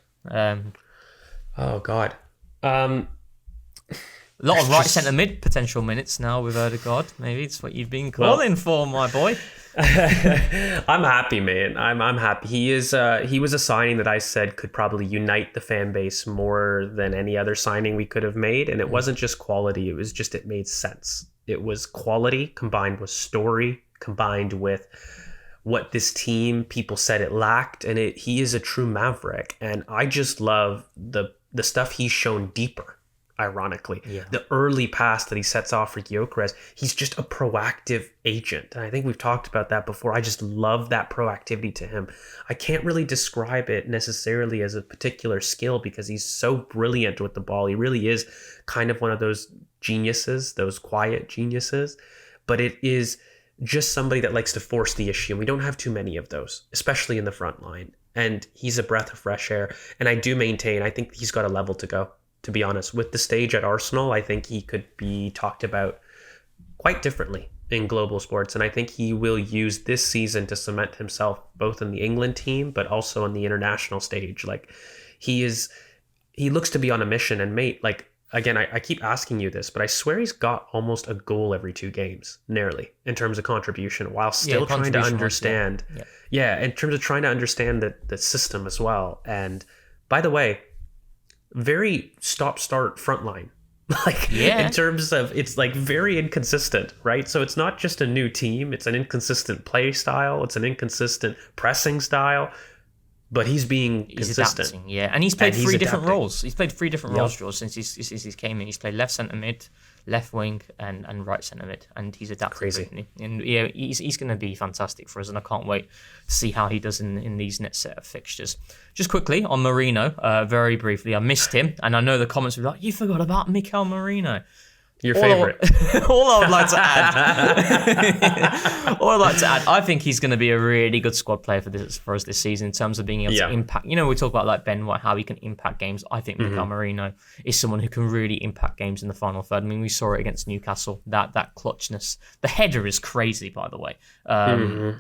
S4: Oh, God.
S3: A lot of right centre mid potential minutes now with Odegaard. Maybe it's what you've been calling for, my boy.
S4: I'm happy, man. I'm happy. He was a signing that I said could probably unite the fan base more than any other signing we could have made. And it wasn't just quality. It was just, it made sense. It was quality combined with story, combined with what this team, people said it lacked. And he is a true maverick. And I just love the stuff he's shown deeper. Ironically, the early pass that he sets off for Gyökeres, he's just a proactive agent. And I think we've talked about that before. I just love that proactivity to him. I can't really describe it necessarily as a particular skill because he's so brilliant with the ball. He really is kind of one of those geniuses, those quiet geniuses. But it is just somebody that likes to force the issue. We don't have too many of those, especially in the front line. And he's a breath of fresh air. And I do maintain, I think he's got a level to go. To be honest, with the stage at Arsenal, I think he could be talked about quite differently in global sports. And I think he will use this season to cement himself both in the England team, but also on the international stage. Like he looks to be on a mission. And mate, like, again, I keep asking you this, but I swear he's got almost a goal every 2 games, nearly, in terms of contribution, while still trying to understand. In terms of trying to understand the system as well. And by the way, very stop-start front line Like,
S3: Yeah.
S4: in terms of, it's like very inconsistent, right? So it's not just a new team, it's an inconsistent play style, it's an inconsistent pressing style, but he's being consistent.
S3: Adapting, yeah. And he's played
S4: And he's
S3: three different
S4: adapting.
S3: roles. He's played three different
S4: Yep.
S3: roles, George, since he's came in. He's played left centre mid, left wing, and right centre mid. And he's adapted
S4: Crazy.
S3: brilliantly. And yeah, he's going to be fantastic for us. And I can't wait to see how he does in these next set of fixtures. Just quickly on Marino, very briefly, I missed him. And I know the comments were like, you forgot about Mikel Marino.
S4: Your favorite.
S3: All I would like to add, I think he's going to be a really good squad player for us this season in terms of being able to impact. You know, we talk about like Ben White, how he can impact games. I think Mikel Marino is someone who can really impact games in the final third. I mean, we saw it against Newcastle. That clutchness, the header is crazy, by the way.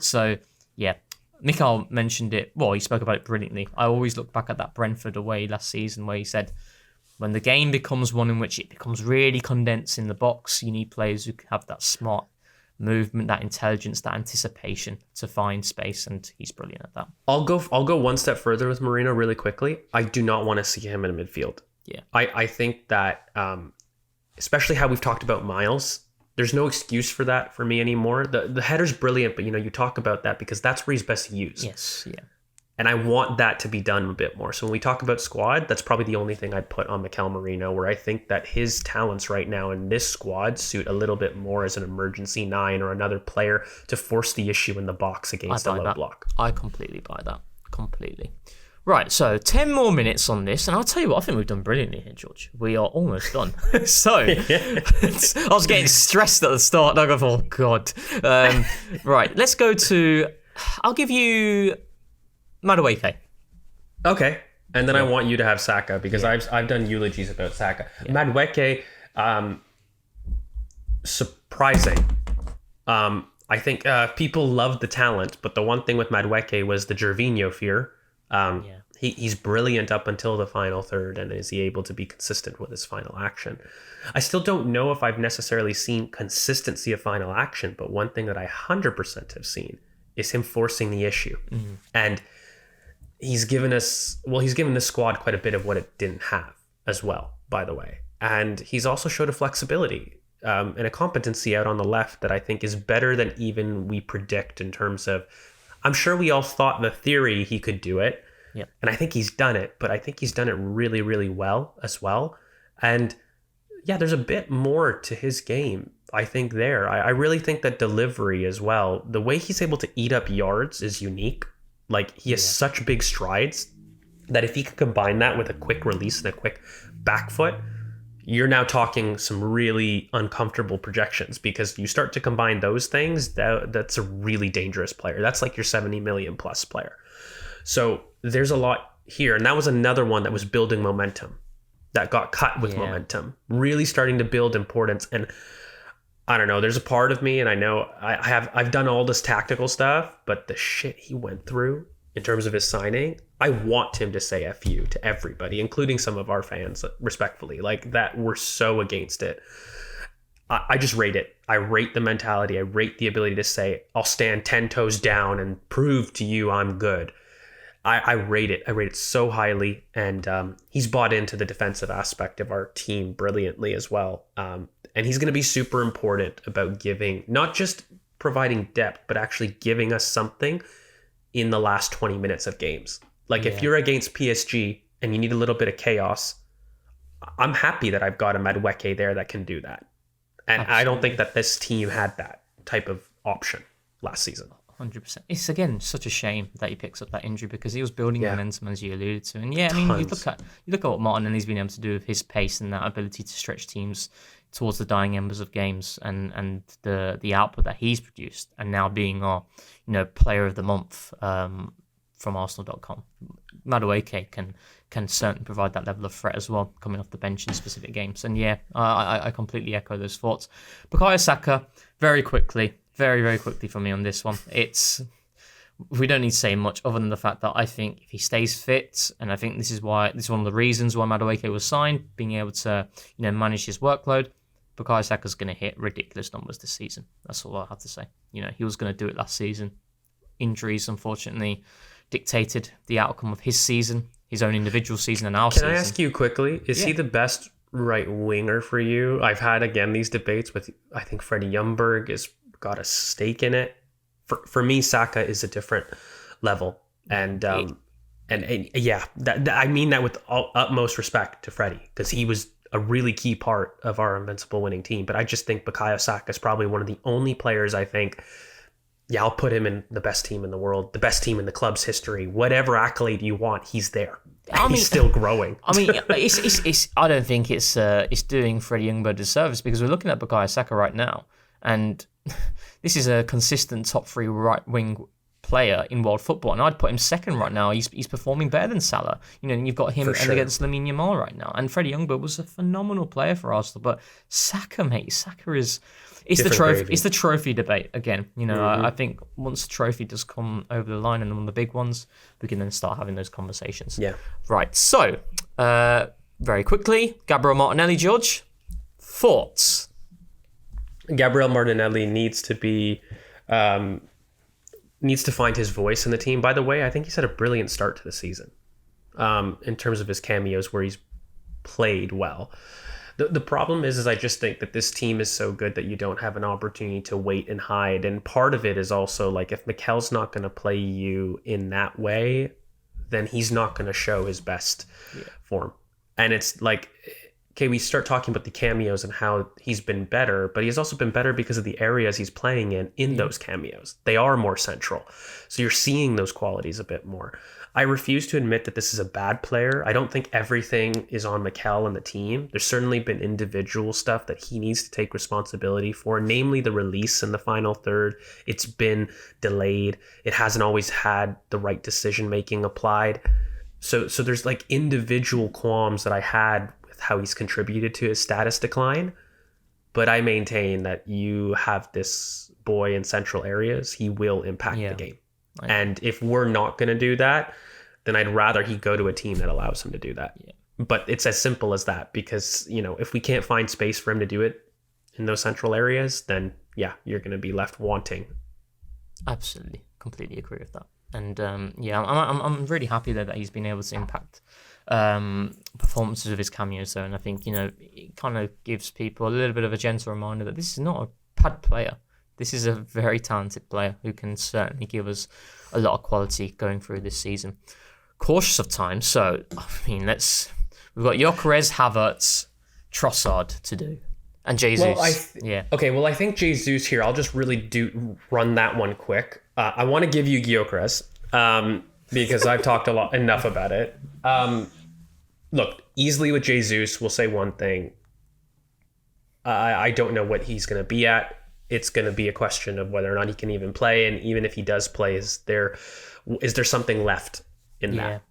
S3: So yeah. Mikel mentioned it. Well, he spoke about it brilliantly. I always look back at that Brentford away last season where he said, when the game becomes one in which it becomes really condensed in the box, you need players who have that smart movement, that intelligence, that anticipation to find space, and he's brilliant at that.
S4: I'll go one step further with Marino really quickly. I do not want to see him in a midfield.
S3: Yeah.
S4: I think that, especially how we've talked about Miles, there's no excuse for that for me anymore. The header's brilliant, but you talk about that because that's where he's best used.
S3: Yes, yeah.
S4: And I want that to be done a bit more. So when we talk about squad, that's probably the only thing I'd put on Mikel Marino, where I think that his talents right now in this squad suit a little bit more as an emergency 9 or another player to force the issue in the box against a low block.
S3: I completely buy that. Completely. Right, so 10 more minutes on this, and I'll tell you what, I think we've done brilliantly here, George. We are almost done. So, I was getting stressed at the start. I go, oh, God. Right, let's go to, I'll give you Madueke.
S4: Okay. And then I want you to have Saka, because I've done eulogies about Saka. Yeah. Madueke, surprising. I think people loved the talent, but the one thing with Madueke was the Gervinho fear. He's brilliant up until the final third, and is he able to be consistent with his final action? I still don't know if I've necessarily seen consistency of final action, but one thing that I 100% have seen is him forcing the issue. Mm-hmm. And he's given the squad quite a bit of what it didn't have as well, by the way. And he's also showed a flexibility and a competency out on the left that I think is better than even we predict in terms of, I'm sure we all thought the theory he could do it.
S3: Yep.
S4: And I think he's done it, but I think he's done it really, really well as well. And yeah, there's a bit more to his game, I think, there. I really think that delivery as well, the way he's able to eat up yards is unique. Like, he has such big strides that if he could combine that with a quick release and a quick back foot, you're now talking some really uncomfortable projections, because you start to combine those things, that's a really dangerous player. That's like your 70 million plus player. So there's a lot here. And that was another one that was building momentum, that got cut with momentum, really starting to build importance. And I don't know, there's a part of me, and I know I've done all this tactical stuff, but the shit he went through in terms of his signing, I want him to say F you to everybody, including some of our fans, respectfully, like that we're so against it. I just rate it. I rate the mentality. I rate the ability to say, I'll stand 10 toes down and prove to you I'm good. I rate it. I rate it so highly. And he's bought into the defensive aspect of our team brilliantly as well. And he's going to be super important about giving, not just providing depth, but actually giving us something in the last 20 minutes of games. Like, if you're against PSG and you need a little bit of chaos, I'm happy that I've got a Madueke there that can do that. And absolutely. I don't think that this team had that type of option last season.
S3: 100%. It's, again, such a shame that he picks up that injury, because he was building momentum, as you alluded to. And I mean, you look at what Martin and he's been able to do with his pace and that ability to stretch teams towards the dying embers of games, and the output that he's produced, and now being our player of the month from Arsenal.com. Madueke can certainly provide that level of threat as well, coming off the bench in specific games. And I completely echo those thoughts. Bukayo Saka, very quickly for me on this one. We don't need to say much other than the fact that I think if he stays fit, and I think this is one of the reasons why Madueke was signed, being able to manage his workload. Bukayo Saka's going to hit ridiculous numbers this season. That's all I have to say. He was going to do it last season. Injuries, unfortunately, dictated the outcome of his season, his own individual season, and our season.
S4: Can I ask you quickly, is he the best right winger for you. I've had again these debates with. I think Freddie Ljungberg has got a stake in it. For me, Saka is a different level, and yeah, I mean that with utmost respect to Freddie, because he was a really key part of our invincible winning team. But I just think Bukayo Saka is probably one of the only players I think. Yeah, I'll put him in the best team in the world, the best team in the club's history. Whatever accolade you want, he's there. He's still growing.
S3: I mean, it's. I don't think it's doing Freddie Ljungberg a disservice, because we're looking at Bukayo Saka right now, and this is a consistent top 3 right wing player in world football, and I'd put him second right now. He's performing better than Salah. You know, and you've got him against Lamine Yamal right now, and Freddie Ljungberg was a phenomenal player for Arsenal. But Saka, mate, Saka is. It's the trophy. Gravy. It's the trophy debate again. You know, I think once the trophy does come over the line and one of the big ones, we can then start having those conversations.
S4: Yeah.
S3: Right. So, very quickly, Gabriel Martinelli, George, thoughts?
S4: Gabriel Martinelli needs to find his voice in the team. By the way, I think he's had a brilliant start to the season, in terms of his cameos where he's played well. The problem is I just think that this team is so good that you don't have an opportunity to wait and hide. And part of it is also like, if Mikel's not going to play you in that way, then he's not going to show his best form. And it's like, okay, we start talking about the cameos and how he's been better, but he's also been better because of the areas he's playing in those cameos. They are more central. So you're seeing those qualities a bit more. I refuse to admit that this is a bad player. I don't think everything is on Mikel and the team. There's certainly been individual stuff that he needs to take responsibility for, namely the release in the final third. It's been delayed. It hasn't always had the right decision-making applied. So there's like individual qualms that I had with how he's contributed to his status decline. But I maintain that you have this boy in central areas, he will impact the game. And if we're not going to do that, then I'd rather he go to a team that allows him to do that. Yeah. But it's as simple as that, because, you know, if we can't find space for him to do it in those central areas, then yeah, you're going to be left wanting.
S3: Absolutely. Completely agree with that. And I'm really happy that he's been able to impact performances of his cameos though. And I think, you know, it kind of gives people a little bit of a gentle reminder that this is not a bad player. This is a very talented player who can certainly give us a lot of quality going through this season. Cautious of time, so I mean, we've got Gyökeres, Havertz, Trossard to do, and Jesus.
S4: Okay, well, I think Jesus here. I'll just really run that one quick. I want to give you Gyökeres because I've talked enough about it. Look, easily with Jesus, we'll say one thing. I don't know what he's going to be at. It's going to be a question of whether or not he can even play. And even if he does play, is there something left in that?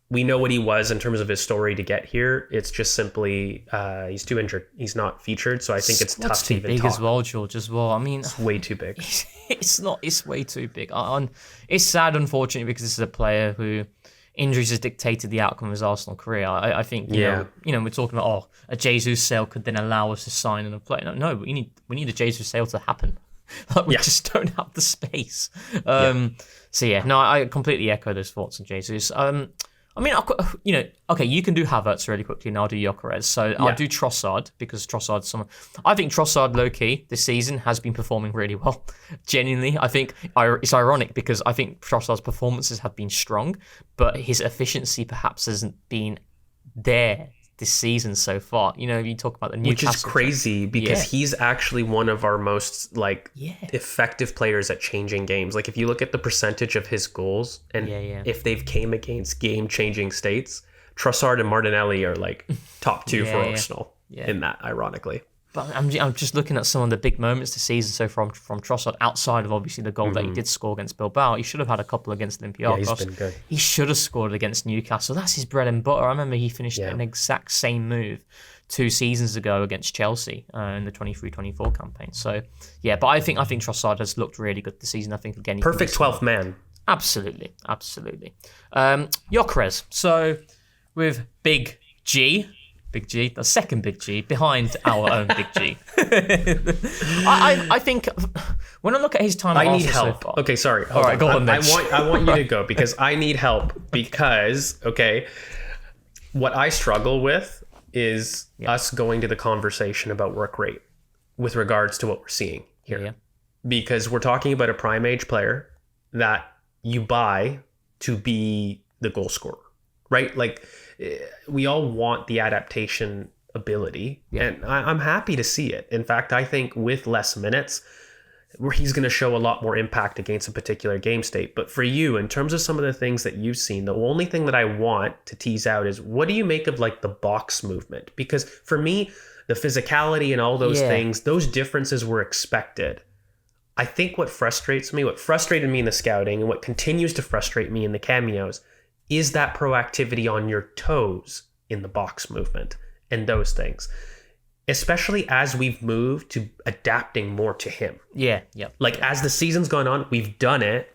S4: We know what he was in terms of his story to get here. It's just simply he's too injured. He's not featured. So I think it's tough to even talk.
S3: It's too big as well, George, as well. I mean,
S4: it's way too big.
S3: It's way too big. It's sad, unfortunately, because this is a player who injuries has dictated the outcome of his Arsenal career. I think, you know, we're talking about, a Jesus sale could then allow us to sign a player. No, we need a Jesus sale to happen. Like, we just don't have the space. So yeah, no, I completely echo those thoughts on Jesus. I mean, you know, okay, you can do Havertz really quickly, and I'll do Gyökeres. So I'll do Trossard, because Trossard's someone. I think Trossard, low-key, this season has been performing really well. Genuinely, I think it's ironic because I think Trossard's performances have been strong, but his efficiency perhaps hasn't been there this season so far. You know, you talk about the Newcastle,
S4: which is crazy because he's actually one of our most effective players at changing games. Like, if you look at the percentage of his goals and if they've came against game-changing states, Trossard and Martinelli are like top two for Arsenal in that, ironically.
S3: But I'm just looking at some of the big moments this season so from Trossard, outside of obviously the goal that he did score against Bilbao. He should have had a couple against Olympiacos.
S4: Yeah, he's been good.
S3: He should have scored against Newcastle. That's his bread and butter. I remember he finished an exact same move 2 seasons ago against Chelsea in the 23-24 campaign. So, yeah, but I think Trossard has looked really good this season. I think, again,
S4: perfect 12th man.
S3: Absolutely. Gyökeres. So, with Big G, the second Big G, behind our own Big G. I think when I look at his time,
S4: I need help. So far,
S3: okay,
S4: sorry.
S3: All right, go on then.
S4: I want you to go because I need help because what I struggle with is us going to the conversation about work rate with regards to what we're seeing here.
S3: Yeah.
S4: Because we're talking about a prime age player that you buy to be the goal scorer, right? Like, we all want the adaptation ability, and I'm happy to see it. In fact, I think with less minutes, where he's going to show a lot more impact against a particular game state. But for you, in terms of some of the things that you've seen, the only thing that I want to tease out is, what do you make of like the box movement? Because for me, the physicality and all those things, those differences were expected. I think what frustrated me in the scouting, and what continues to frustrate me in the cameos, is that proactivity on your toes in the box movement and those things. Especially as we've moved to adapting more to him.
S3: Yeah.
S4: Like, as the season's gone on, we've done it,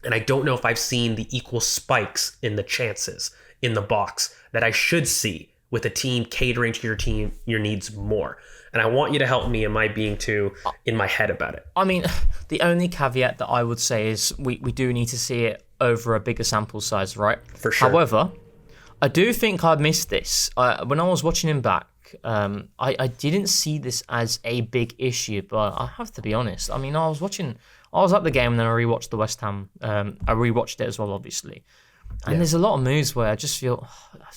S4: and I don't know if I've seen the equal spikes in the chances in the box that I should see with a team catering to your needs more. And I want you to help me in my being too in my head about it.
S3: I mean, the only caveat that I would say is we do need to see it over a bigger sample size, right?
S4: For sure.
S3: However, I do think I missed this. When I was watching him back, I didn't see this as a big issue, but I have to be honest. I mean, I was at the game and then I rewatched the West Ham. I rewatched it as well, obviously. And there's a lot of moves where I just feel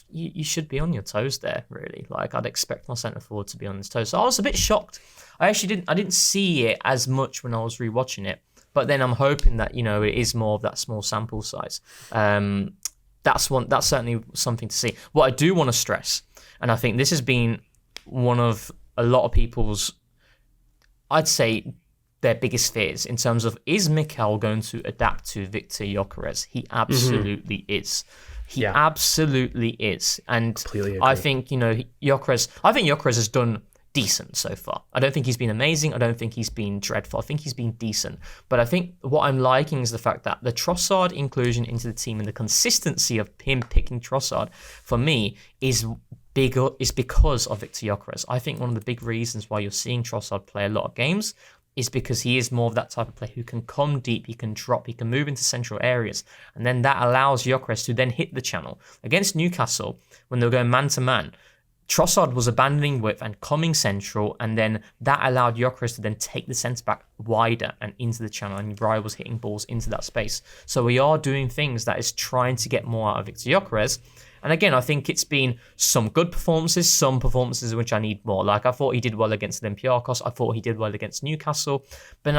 S3: you should be on your toes there, really. Like, I'd expect my centre forward to be on his toes. So I was a bit shocked. I didn't see it as much when I was rewatching it. But then I'm hoping that, it is more of that small sample size. That's certainly something to see. What I do want to stress, and I think this has been one of a lot of people's, I'd say, their biggest fears in terms of, is Mikel going to adapt to Victor Gyökeres? He absolutely is. He absolutely is. And I think, Gyökeres has done decent so far. I don't think he's been amazing. I don't think he's been dreadful. I think he's been decent. But I think what I'm liking is the fact that the Trossard inclusion into the team and the consistency of him picking Trossard, for me, is because of Victor Gyökeres. I think one of the big reasons why you're seeing Trossard play a lot of games is because he is more of that type of player who can come deep, he can drop, he can move into central areas, and then that allows Gyökeres to then hit the channel. Against Newcastle, when they were going man-to-man, Trossard was abandoning width and coming central, and then that allowed Gyökeres to then take the centre-back wider and into the channel, and Raya was hitting balls into that space. So we are doing things that is trying to get more out of Victor Gyökeres. And again, I think it's been some good performances, some performances in which I need more. Like, I thought he did well against Olympiacos. I thought he did well against Newcastle. But I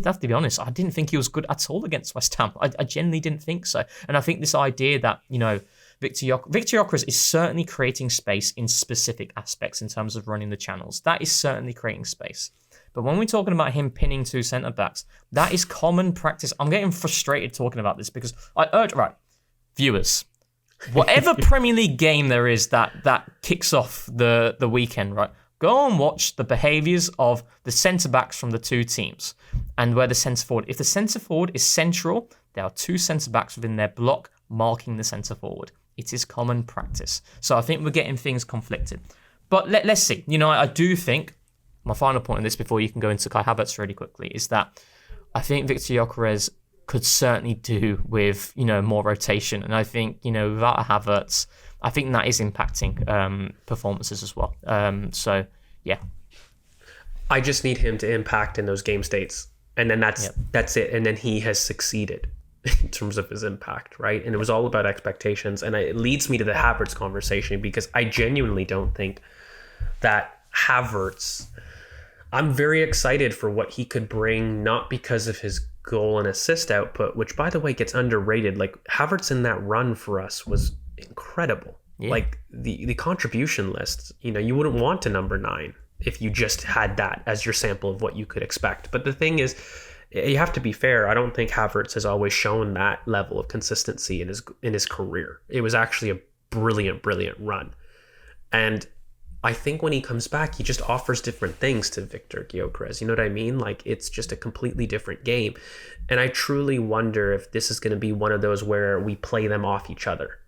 S3: have to be honest, I didn't think he was good at all against West Ham. I genuinely didn't think so. And I think this idea that, Victor Gyökeres is certainly creating space in specific aspects in terms of running the channels. That is certainly creating space. But when we're talking about him pinning two centre-backs, that is common practice. I'm getting frustrated talking about this because viewers, whatever Premier League game there is that kicks off the weekend, right? Go and watch the behaviours of the centre-backs from the two teams and where the centre-forward. If the centre-forward is central, there are two centre-backs within their block marking the centre-forward. It is common practice. So I think we're getting things conflicted. But let's see. I do think, my final point on this before you can go into Kai Havertz really quickly, is that I think Victor Gyökeres could certainly do with, more rotation. And I think, without a Havertz, I think that is impacting performances as well. Yeah.
S4: I just need him to impact in those game states. And then that's it. And then he has succeeded in terms of his impact, right? And it was all about expectations. And it leads me to the Havertz conversation, because I genuinely don't think that Havertz, I'm very excited for what he could bring, not because of his goal and assist output, which, by the way, gets underrated. Like, Havertz in that run for us was incredible. Yeah. Like, the contribution list, you wouldn't want to number 9 if you just had that as your sample of what you could expect. But the thing is, you have to be fair. I don't think Havertz has always shown that level of consistency in his career. It was actually a brilliant run. And I think when he comes back, he just offers different things to Victor Gyökeres. You know what I mean? Like, it's just a completely different game. And I truly wonder if this is going to be one of those where we play them off each other,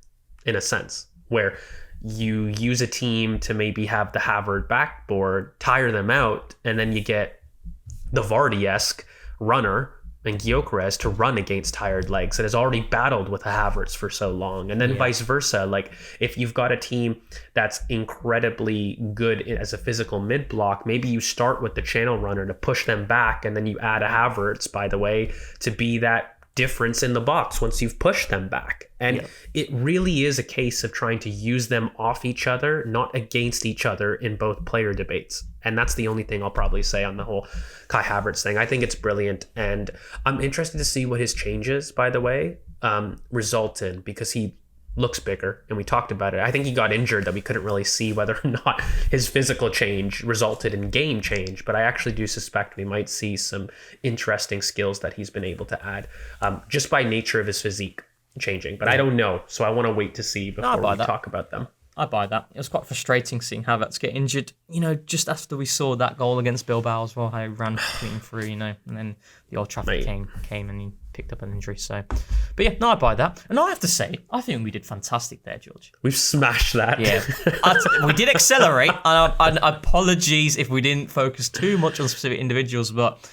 S4: in a sense, where you use a team to maybe have the Havertz backboard, tire them out, and then you get the Vardy-esque runner and Gyökeres to run against tired legs that has already battled with Havertz for so long. And then vice versa. Like if you've got a team that's incredibly good as a physical mid block, maybe you start with the channel runner to push them back, and then you add a Havertz, by the way, to be that difference in the box once you've pushed them back. And it really is a case of trying to use them off each other, not against each other in both player debates. And that's the only thing I'll probably say on the whole Kai Havertz thing. I think it's brilliant, and I'm interested to see what his changes, by the way, result in, because he looks bigger, and we talked about it. I think he got injured that we couldn't really see whether or not his physical change resulted in game change, but I actually do suspect we might see some interesting skills that he's been able to add just by nature of his physique changing. But I don't know, so I want to wait to see before we talk about them.
S3: I buy that. It was quite frustrating seeing Havertz get injured, just after we saw that goal against Bilbao as well, how he ran clean through, and then the Old Trafford came and he picked up an injury. So, but yeah, no, I buy that. And I have to say, I think we did fantastic there, George.
S4: We've smashed that.
S3: Yeah. We did accelerate, and apologies if we didn't focus too much on specific individuals, but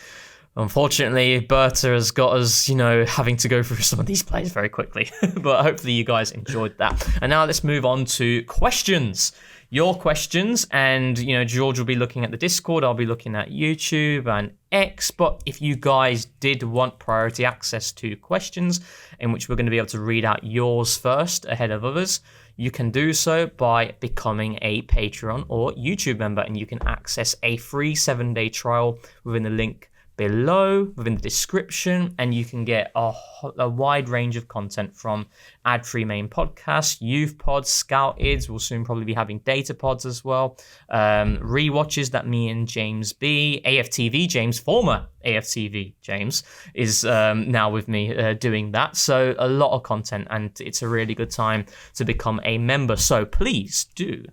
S3: unfortunately, Berta has got us, having to go through some of these plays very quickly. But hopefully you guys enjoyed that. And now let's move on to questions. Your questions, and, George will be looking at the Discord. I'll be looking at YouTube and X. But if you guys did want priority access to questions, in which we're going to be able to read out yours first ahead of others, you can do so by becoming a Patreon or YouTube member, and you can access a free 7-day trial within the link below, within the description, and you can get a wide range of content from ad-free main podcasts, youth pods, scouted. We'll soon probably be having data pods as well, rewatches that me and James B, AFTV James, former AFTV James, is now with me doing that. So a lot of content, and it's a really good time to become a member. So please do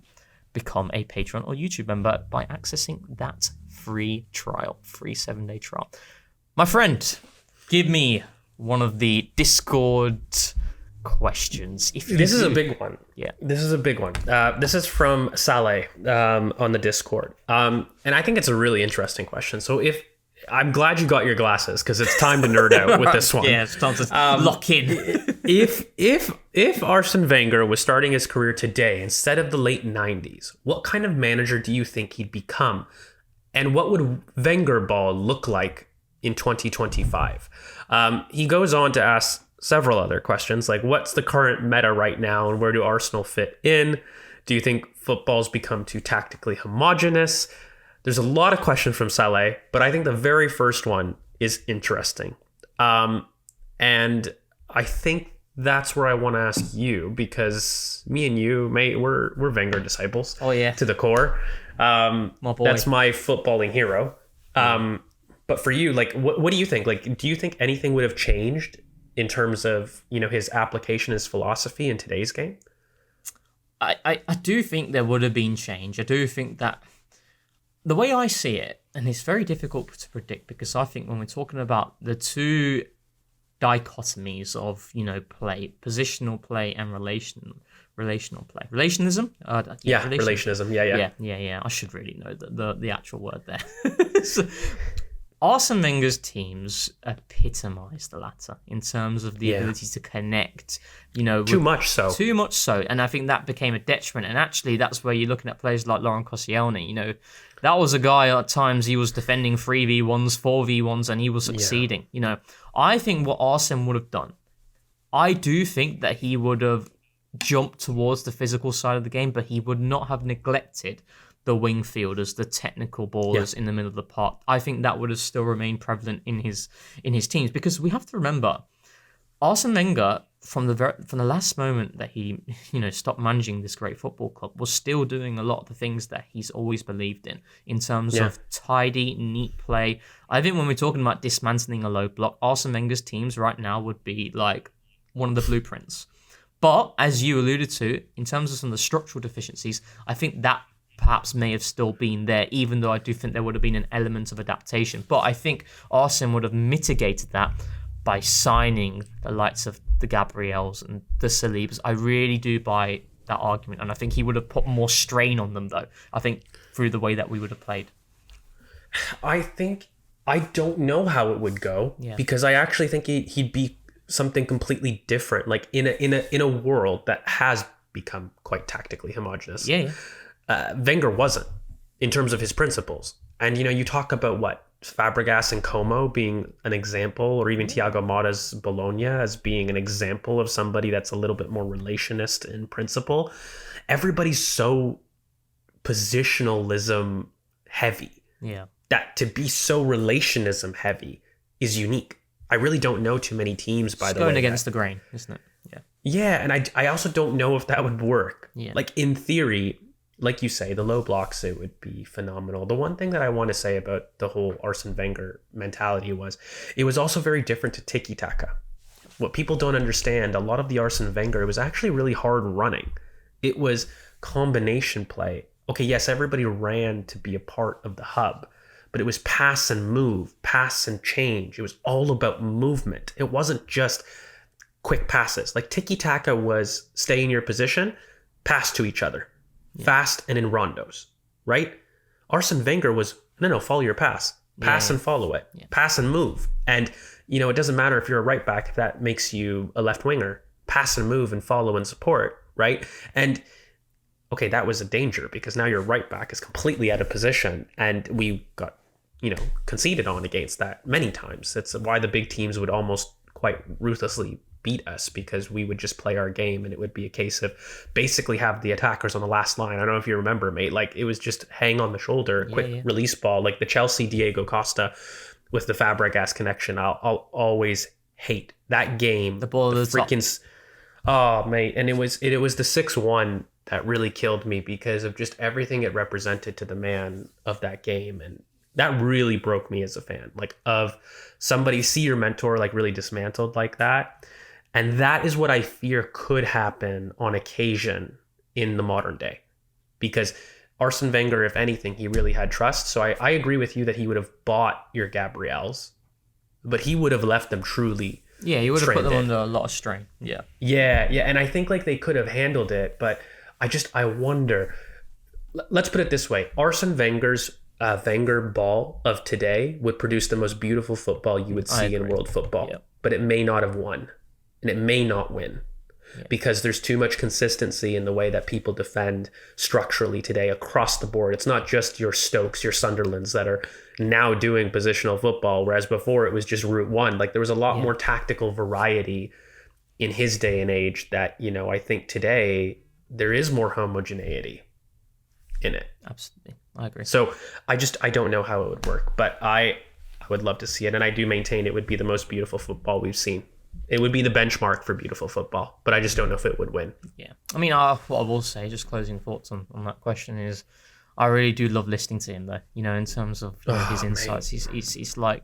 S3: become a Patreon or YouTube member by accessing that free 7-day trial. My friend, give me one of the Discord questions.
S4: This is a big one.
S3: Yeah.
S4: This is a big one. This is from Saleh on the Discord. And I think it's a really interesting question. So I'm glad you got your glasses, because it's time to nerd out with this one.
S3: Yeah, it's time to lock in.
S4: If Arsene Wenger was starting his career today instead of the late 90s, what kind of manager do you think he'd become? And what would Wenger ball look like in 2025? He goes on to ask several other questions, like what's the current meta right now and where do Arsenal fit in? Do you think football's become too tactically homogenous? There's a lot of questions from Saleh, but I think the very first one is interesting. And I think that's where I want to ask you, because me and you, mate, we're Wenger disciples.
S3: Oh, yeah.
S4: To the core.
S3: My boy.
S4: That's my footballing hero. But for you, like, what do you think? Like, do you think anything would have changed in terms of, his application, his philosophy in today's game?
S3: I do think there would have been change. I do think that the way I see it, and it's very difficult to predict, because I think when we're talking about the two dichotomies of, play, positional play and relational play. Relationism?
S4: Relationism.
S3: Yeah. I should really know the actual word there. So, Arsene Wenger's teams epitomise the latter in terms of the ability to connect,
S4: Too much so.
S3: And I think that became a detriment. And actually, that's where you're looking at players like Laurent Koscielny. That was a guy at times he was defending 3v1s, 4v1s, and he was succeeding. I think what Arsene would have done, I do think that he would have jumped towards the physical side of the game, but he would not have neglected the wing fielders, the technical ballers in the middle of the park. I think that would have still remained prevalent in his teams, because we have to remember, Arsene Wenger, from the last moment that he stopped managing this great football club, was still doing a lot of the things that he's always believed in terms of tidy, neat play. I think when we're talking about dismantling a low block, Arsene Wenger's teams right now would be like one of the blueprints. But as you alluded to, in terms of some of the structural deficiencies, I think that perhaps may have still been there, even though I do think there would have been an element of adaptation. But I think Arsene would have mitigated that by signing the likes of the Gabriels and the Salibas. I really do buy that argument, and I think he would have put more strain on them, though, I think, through the way that we would have played.
S4: I think I don't know how it would go because I actually think he'd be something completely different, like in a world that has become quite tactically homogenous. Wenger wasn't in terms of his principles. And, you talk about what? Fabregas and Como being an example, or even Thiago Motta's Bologna as being an example of somebody that's a little bit more relationist in principle. Everybody's so positionalism heavy. That to be so relationism heavy is unique. I really don't know too many teams, by the way.
S3: Going against the grain, isn't it?
S4: Yeah, and I also don't know if that would work. Like, in theory, like you say, the low blocks, it would be phenomenal. The one thing that I want to say about the whole Arsene Wenger mentality was it was also very different to tiki-taka. What people don't understand, a lot of the Arsene Wenger, it was actually really hard running. It was combination play. Okay, yes, everybody ran to be a part of the hub, but it was pass and move, pass and change. It was all about movement. It wasn't just quick passes. Like tiki-taka was stay in your position, pass to each other. Fast and in rondos, right? Arsene Wenger was, no, follow your pass. Pass and follow it. Pass and move. And, it doesn't matter if you're a right back, if that makes you a left winger. Pass and move and follow and support, right? And, okay, that was a danger because now your right back is completely out of position. And we got, conceded on against that many times. That's why the big teams would almost quite ruthlessly beat us, because we would just play our game and it would be a case of basically have the attackers on the last line. I don't know if you remember, mate, like it was just hang on the shoulder, quick release ball, like the Chelsea Diego Costa with the Fabregas connection. I'll always hate that game.
S3: The ball of the
S4: freaking top. Oh, mate, and it was the 6-1 that really killed me because of just everything it represented to the man of that game. And that really broke me as a fan, like of somebody see your mentor like really dismantled like that. And that is what I fear could happen on occasion in the modern day, because Arsene Wenger, if anything, he really had trust. So I agree with you that he would have bought your Gabriels, but he would have left them truly.
S3: Yeah, he would have put them under a lot of strain. Yeah.
S4: And I think like they could have handled it, but I wonder. Let's put it this way: Arsene Wenger's Wenger ball of today would produce the most beautiful football you would see in world football, but it may not have won. And it may not win because there's too much consistency in the way that people defend structurally today across the board. It's not just your Stokes, your Sunderlands that are now doing positional football, whereas before it was just route one. Like there was a lot more tactical variety in his day and age that, I think today there is more homogeneity in it.
S3: Absolutely. I agree.
S4: So I don't know how it would work, but I would love to see it. And I do maintain it would be the most beautiful football we've seen. It would be the benchmark for beautiful football, but I just don't know if it would win.
S3: Yeah. I mean, what I will say, just closing thoughts on that question is, I really do love listening to him though, in terms of his insights. He's like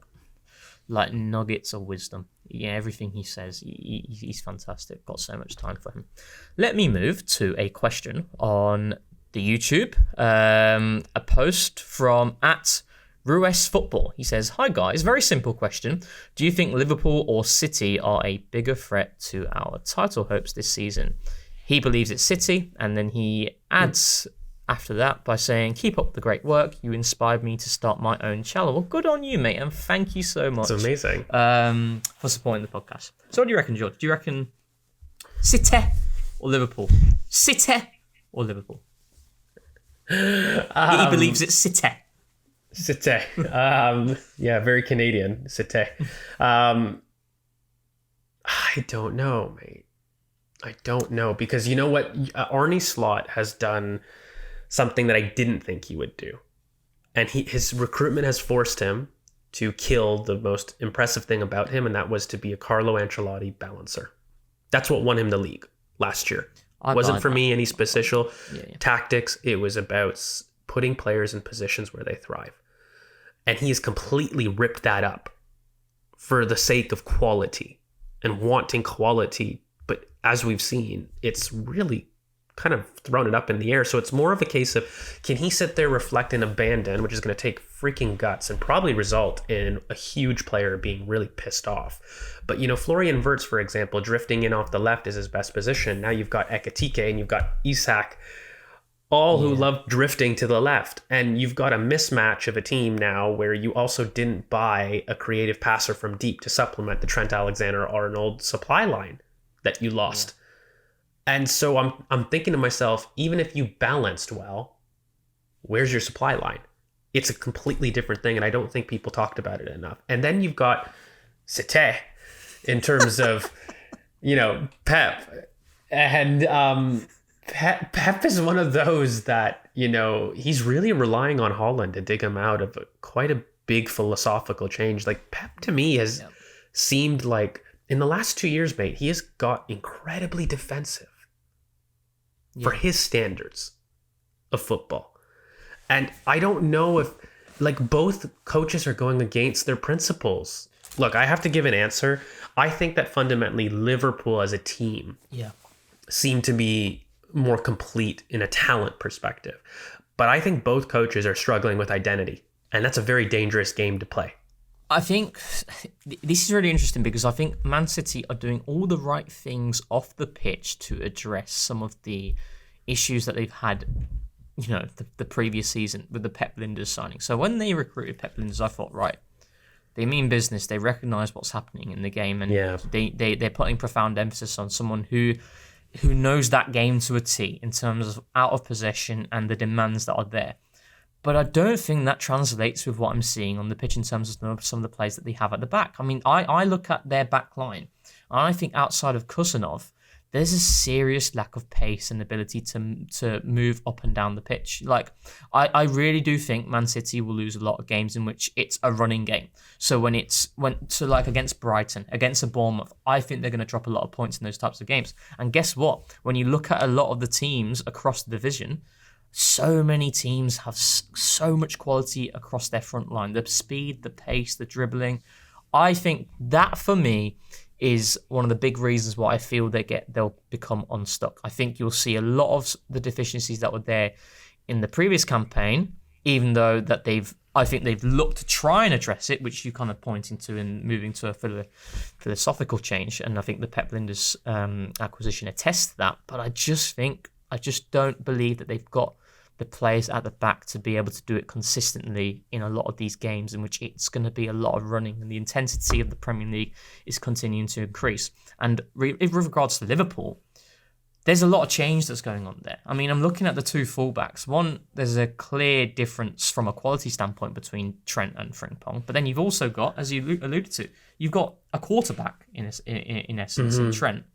S3: nuggets of wisdom. Yeah, everything he says, he's fantastic. Got so much time for him. Let me move to a question on the YouTube. A post from @Rues Football. He says, "Hi guys, very simple question. Do you think Liverpool or City are a bigger threat to our title hopes this season?" He believes it's City, and then he adds after that by saying, "Keep up the great work. You inspired me to start my own channel." Well, good on you, mate, and thank you so much.
S4: It's amazing.
S3: For supporting the podcast. So what do you reckon, George? Do you reckon City or Liverpool? City or Liverpool? He believes it's City.
S4: Cité. Very Canadian. Cité. I don't know, mate. I don't know, because you know what? Arne Slot has done something that I didn't think he would do. And his recruitment has forced him to kill the most impressive thing about him, and that was to be a Carlo Ancelotti balancer. That's what won him the league last year. Wasn't for me any special tactics. It was about putting players in positions where they thrive. And he has completely ripped that up for the sake of quality and wanting quality. But as we've seen, it's really kind of thrown it up in the air. So it's more of a case of, can he sit there, reflect, and abandon, which is going to take freaking guts and probably result in a huge player being really pissed off. But, Florian Wirtz, for example, drifting in off the left is his best position. Now you've got Ekitike and you've got Isak. all who love drifting to the left. And you've got a mismatch of a team now where you also didn't buy a creative passer from deep to supplement the Trent Alexander-Arnold supply line that you lost. And so I'm thinking to myself, even if you balanced well, where's your supply line? It's a completely different thing, and I don't think people talked about it enough. And then you've got Cité in terms of, Pep. And Pep is one of those that, he's really relying on Haaland to dig him out of quite a big philosophical change. Like, Pep to me has seemed like, in the last 2 years, mate, he has got incredibly defensive for his standards of football. And I don't know if, both coaches are going against their principles. Look, I have to give an answer. I think that fundamentally Liverpool as a team seem to be more complete in a talent perspective. But I think both coaches are struggling with identity. And that's a very dangerous game to play.
S3: I think this is really interesting because I think Man City are doing all the right things off the pitch to address some of the issues that they've had, the previous season with the Pep Linders signing. So when they recruited Pep Linders, I thought, right, they mean business. They recognise what's happening in the game, and they're putting profound emphasis on someone who knows that game to a T in terms of out of possession and the demands that are there. But I don't think that translates with what I'm seeing on the pitch in terms of some of the players that they have at the back. I mean, I look at their back line, and I think outside of Kusanov, there's a serious lack of pace and ability to move up and down the pitch. I really do think Man City will lose a lot of games in which it's a running game. So against Brighton, against a Bournemouth, I think they're going to drop a lot of points in those types of games. And guess what? When you look at a lot of the teams across the division, so many teams have so much quality across their front line. The speed, the pace, the dribbling. I think that, for me, is one of the big reasons why I feel they'll become unstuck. I think you'll see a lot of the deficiencies that were there in the previous campaign, even though that I think they've looked to try and address it, which you kind of pointing to in moving to a philosophical change. And I think the Pep Linders acquisition attests to that. But I just don't believe that they've got the players at the back to be able to do it consistently in a lot of these games in which it's going to be a lot of running, and the intensity of the Premier League is continuing to increase. And with regards to Liverpool, there's a lot of change that's going on there. I mean, I'm looking at the two fullbacks. One, there's a clear difference from a quality standpoint between Trent and Frimpong, but then you've also got, as you alluded to, you've got a quarterback in essence in Trent.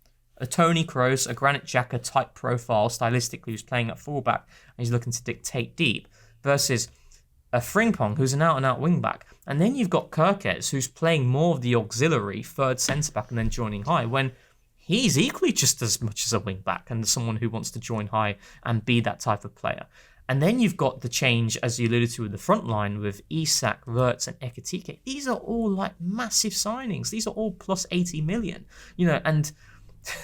S3: A Tony Kroos, a Granit Xhaka type profile stylistically who's playing at fullback and he's looking to dictate deep, versus a Frimpong who's an out-and-out wing-back. And then you've got Kerkez who's playing more of the auxiliary third centre-back and then joining high, when he's equally just as much as a wing-back and someone who wants to join high and be that type of player. And then you've got the change, as you alluded to, with the front line with Isak, Wirtz and Ekitike. These are all massive signings. These are all plus 80 million, and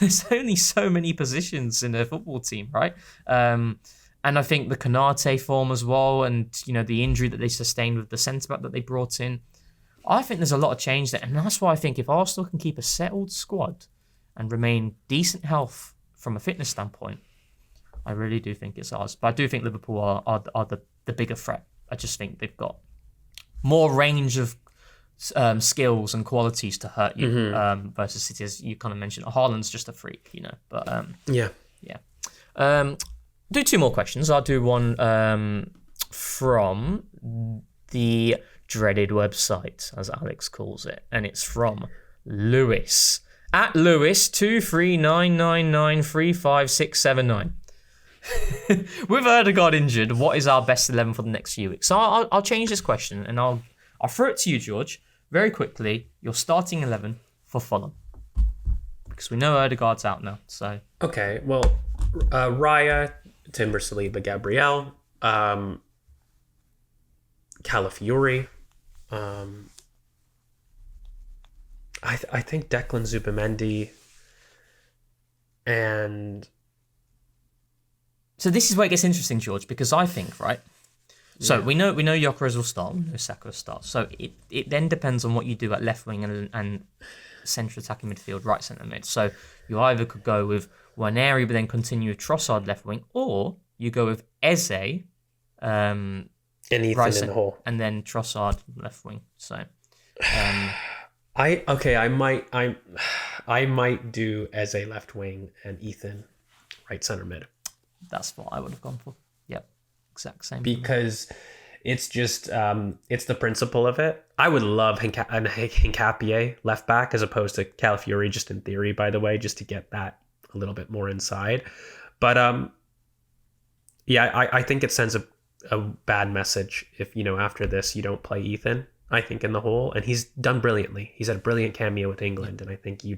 S3: there's only so many positions in a football team, right? And I think the Konate form as well, and the injury that they sustained with the centre-back that they brought in, I think there's a lot of change there. And that's why I think if Arsenal can keep a settled squad and remain decent health from a fitness standpoint, I really do think it's ours. But I do think Liverpool are the bigger threat. I just think they've got more range of skills and qualities to hurt you versus City, as you kind of mentioned. Haaland's just a freak, But do two more questions. I'll do one from the dreaded website, as Alex calls it, and it's from Lewis at Lewis23999356679. With Ødegaard injured, what is our best 11 for the next few weeks? So I'll change this question and I'll throw it to you, George. Very quickly, your starting 11 for Fulham, because we know Ødegaard's out now. So
S4: okay, well, Raya, Timber, Saliba, Gabriel, Calafiori. I think Declan Zubimendi, and
S3: so this is where it gets interesting, George, because I think, right. So we know Gyökeres will start, we know Saka will start. So it then depends on what you do at left wing and central attacking midfield, right centre mid. So you either could go with Waneri but then continue with Trossard left wing, or you go with Eze,
S4: And Ethan
S3: right
S4: in the hole.
S3: and then Trossard left wing. So,
S4: I might do Eze left wing and Ethan right center mid.
S3: that's what I would have gone for. Yep, exact same.
S4: Because it's just it's the principle of it. I would love Hincapié left back as opposed to Calafiori, just in theory, by the way, just to get that a little bit more inside. But I think it sends a bad message if, after this you don't play Ethan, I think, in the hole. And he's done brilliantly. He's had a brilliant cameo with England, and I think you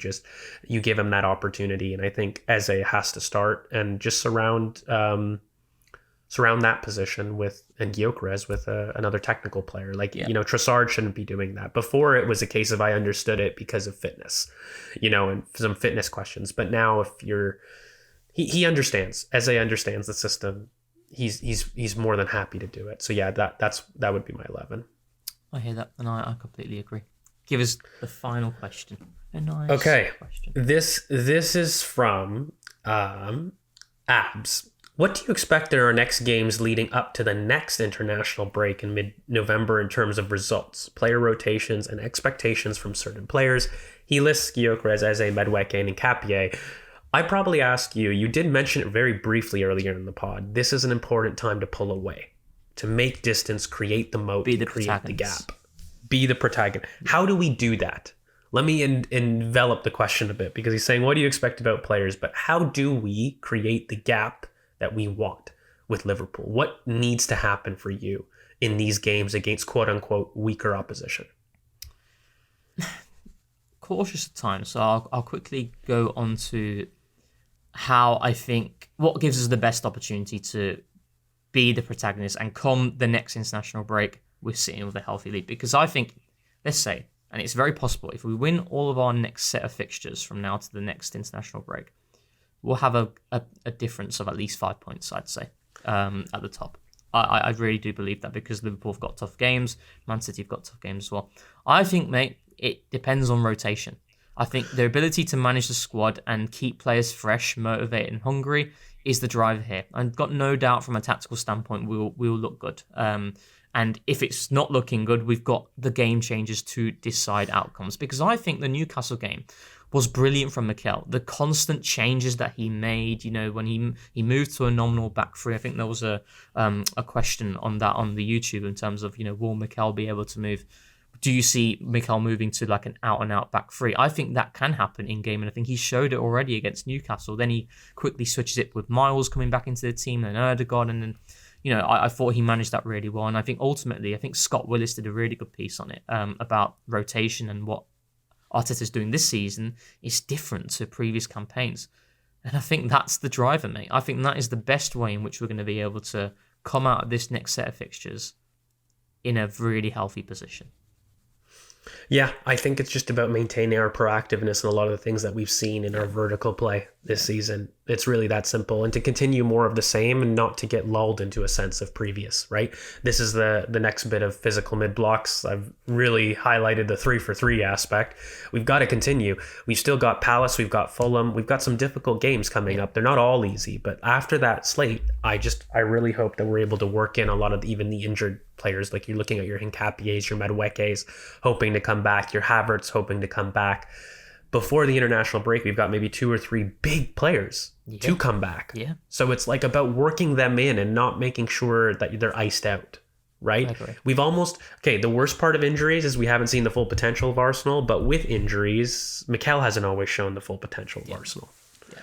S4: give him that opportunity. And I think Eze has to start and just surround that position and Gyökeres with another technical player. Trossard shouldn't be doing that. Before, it was a case of I understood it because of fitness, and some fitness questions. But now, if he understands, Eze understands the system. He's more than happy to do it. So yeah, that would be my 11.
S3: I hear that, and I completely agree. Give us the final question. A nice question.
S4: This is from Abs. What do you expect in our next games leading up to the next international break in mid-November in terms of results, player rotations, and expectations from certain players? He lists Gyökeres, Eze, Madueke, and Hincapié. I probably ask you, you did mention it very briefly earlier in the pod, this is an important time to pull away, to make distance, create the moat, create the gap. Be the protagonist. How do we do that? Let me envelop the question a bit, because he's saying, what do you expect about players? But how do we create the gap that we want with Liverpool? What needs to happen for you in these games against quote-unquote weaker opposition?
S3: Cautious at times, so I'll quickly go on to how I think what gives us the best opportunity to be the protagonist and come the next international break, we're sitting with a healthy lead. Because I think, let's say, and it's very possible, if we win all of our next set of fixtures from now to the next international break, we'll have a difference of at least 5 points, I'd say, at the top. I really do believe that, because Liverpool have got tough games, Man City have got tough games as well. I think, mate, it depends on rotation. I think their ability to manage the squad and keep players fresh, motivated, and hungry is the driver here. I've got no doubt from a tactical standpoint we will look good. And if it's not looking good, we've got the game changers to decide outcomes. Because I think the Newcastle game was brilliant from Mikel. The constant changes that he made, when he moved to a nominal back three. I think there was a question on that on the YouTube in terms of, will Mikel be able to move? Do you see Mikel moving to like an out-and-out back three? I think that can happen in game, and I think he showed it already against Newcastle. Then he quickly switches it with Miles coming back into the team and Erdogan, and then I thought he managed that really well. And I think ultimately, Scott Willis did a really good piece on it about rotation, and what Arteta's doing this season is different to previous campaigns. And I think that's the driver, mate. I think that is the best way in which we're going to be able to come out of this next set of fixtures in a really healthy position.
S4: Yeah, I think it's just about maintaining our proactiveness and a lot of the things that we've seen in our vertical play this season. It's really that simple. And to continue more of the same and not to get lulled into a sense of previous, right? This is the next bit of physical mid-blocks. I've really highlighted the 3-for-3 aspect. We've got to continue. We've still got Palace, we've got Fulham, we've got some difficult games coming up. They're not all easy, but after that slate, I really hope that we're able to work in a lot of even the injured players. Like, you're looking at your Hincapiés, your Maduekes hoping to come back, your Havertz hoping to come back. Before the international break, we've got maybe 2 or 3 big players to come back. Yeah. So it's like about working them in and not making sure that they're iced out, right? We've the worst part of injuries is we haven't seen the full potential of Arsenal, but with injuries, Mikel hasn't always shown the full potential of Arsenal. Yeah.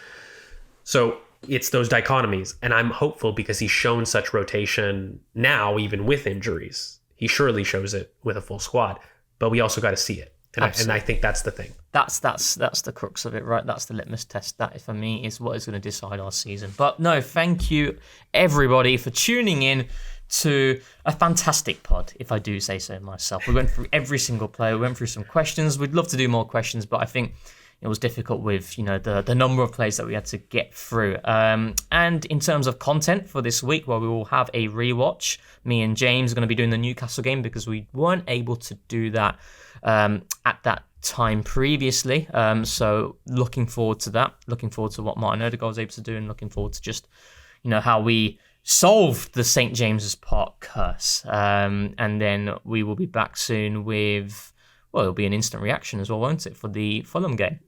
S4: So it's those dichotomies, and I'm hopeful because he's shown such rotation now, even with injuries. He surely shows it with a full squad, but we also got to see it. And I think that's the thing. That's
S3: the crux of it, right? That's the litmus test. That, for me, is what is going to decide our season. But no, thank you, everybody, for tuning in to a fantastic pod, if I do say so myself. We went through every single player. We went through some questions. We'd love to do more questions, but I think it was difficult with the number of players that we had to get through. And in terms of content for this week, we will have a rewatch. Me and James are going to be doing the Newcastle game because we weren't able to do that at that time previously. So looking forward to that. Looking forward to what Martin Odegaard was able to do, and looking forward to just how we solved the St. James's Park curse. And then we will be back soon with, well, it'll be an instant reaction as well, won't it, for the Fulham game.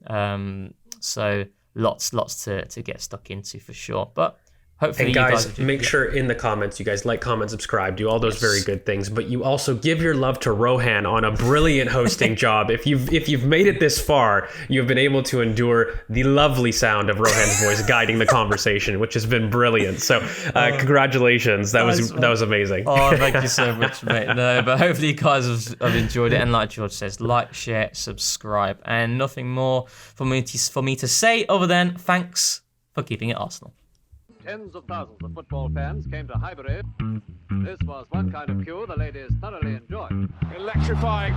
S3: So lots to get stuck into for sure. But hopefully,
S4: and guys,
S3: you guys
S4: make sure in the comments, you guys like, comment, subscribe, do all those very good things. But you also give your love to Rohan on a brilliant hosting job. If you've made it this far, you've been able to endure the lovely sound of Rohan's voice guiding the conversation, which has been brilliant. So congratulations, that was amazing.
S3: Oh, thank you so much, mate. No, but hopefully you guys have enjoyed it. And like George says, like, share, subscribe, and nothing more for me to say other than thanks for keeping it Arsenal.
S1: Tens of thousands of football fans came to Highbury. This was one kind of queue the ladies thoroughly enjoyed.
S2: Electrifying.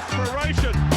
S2: Inspiration.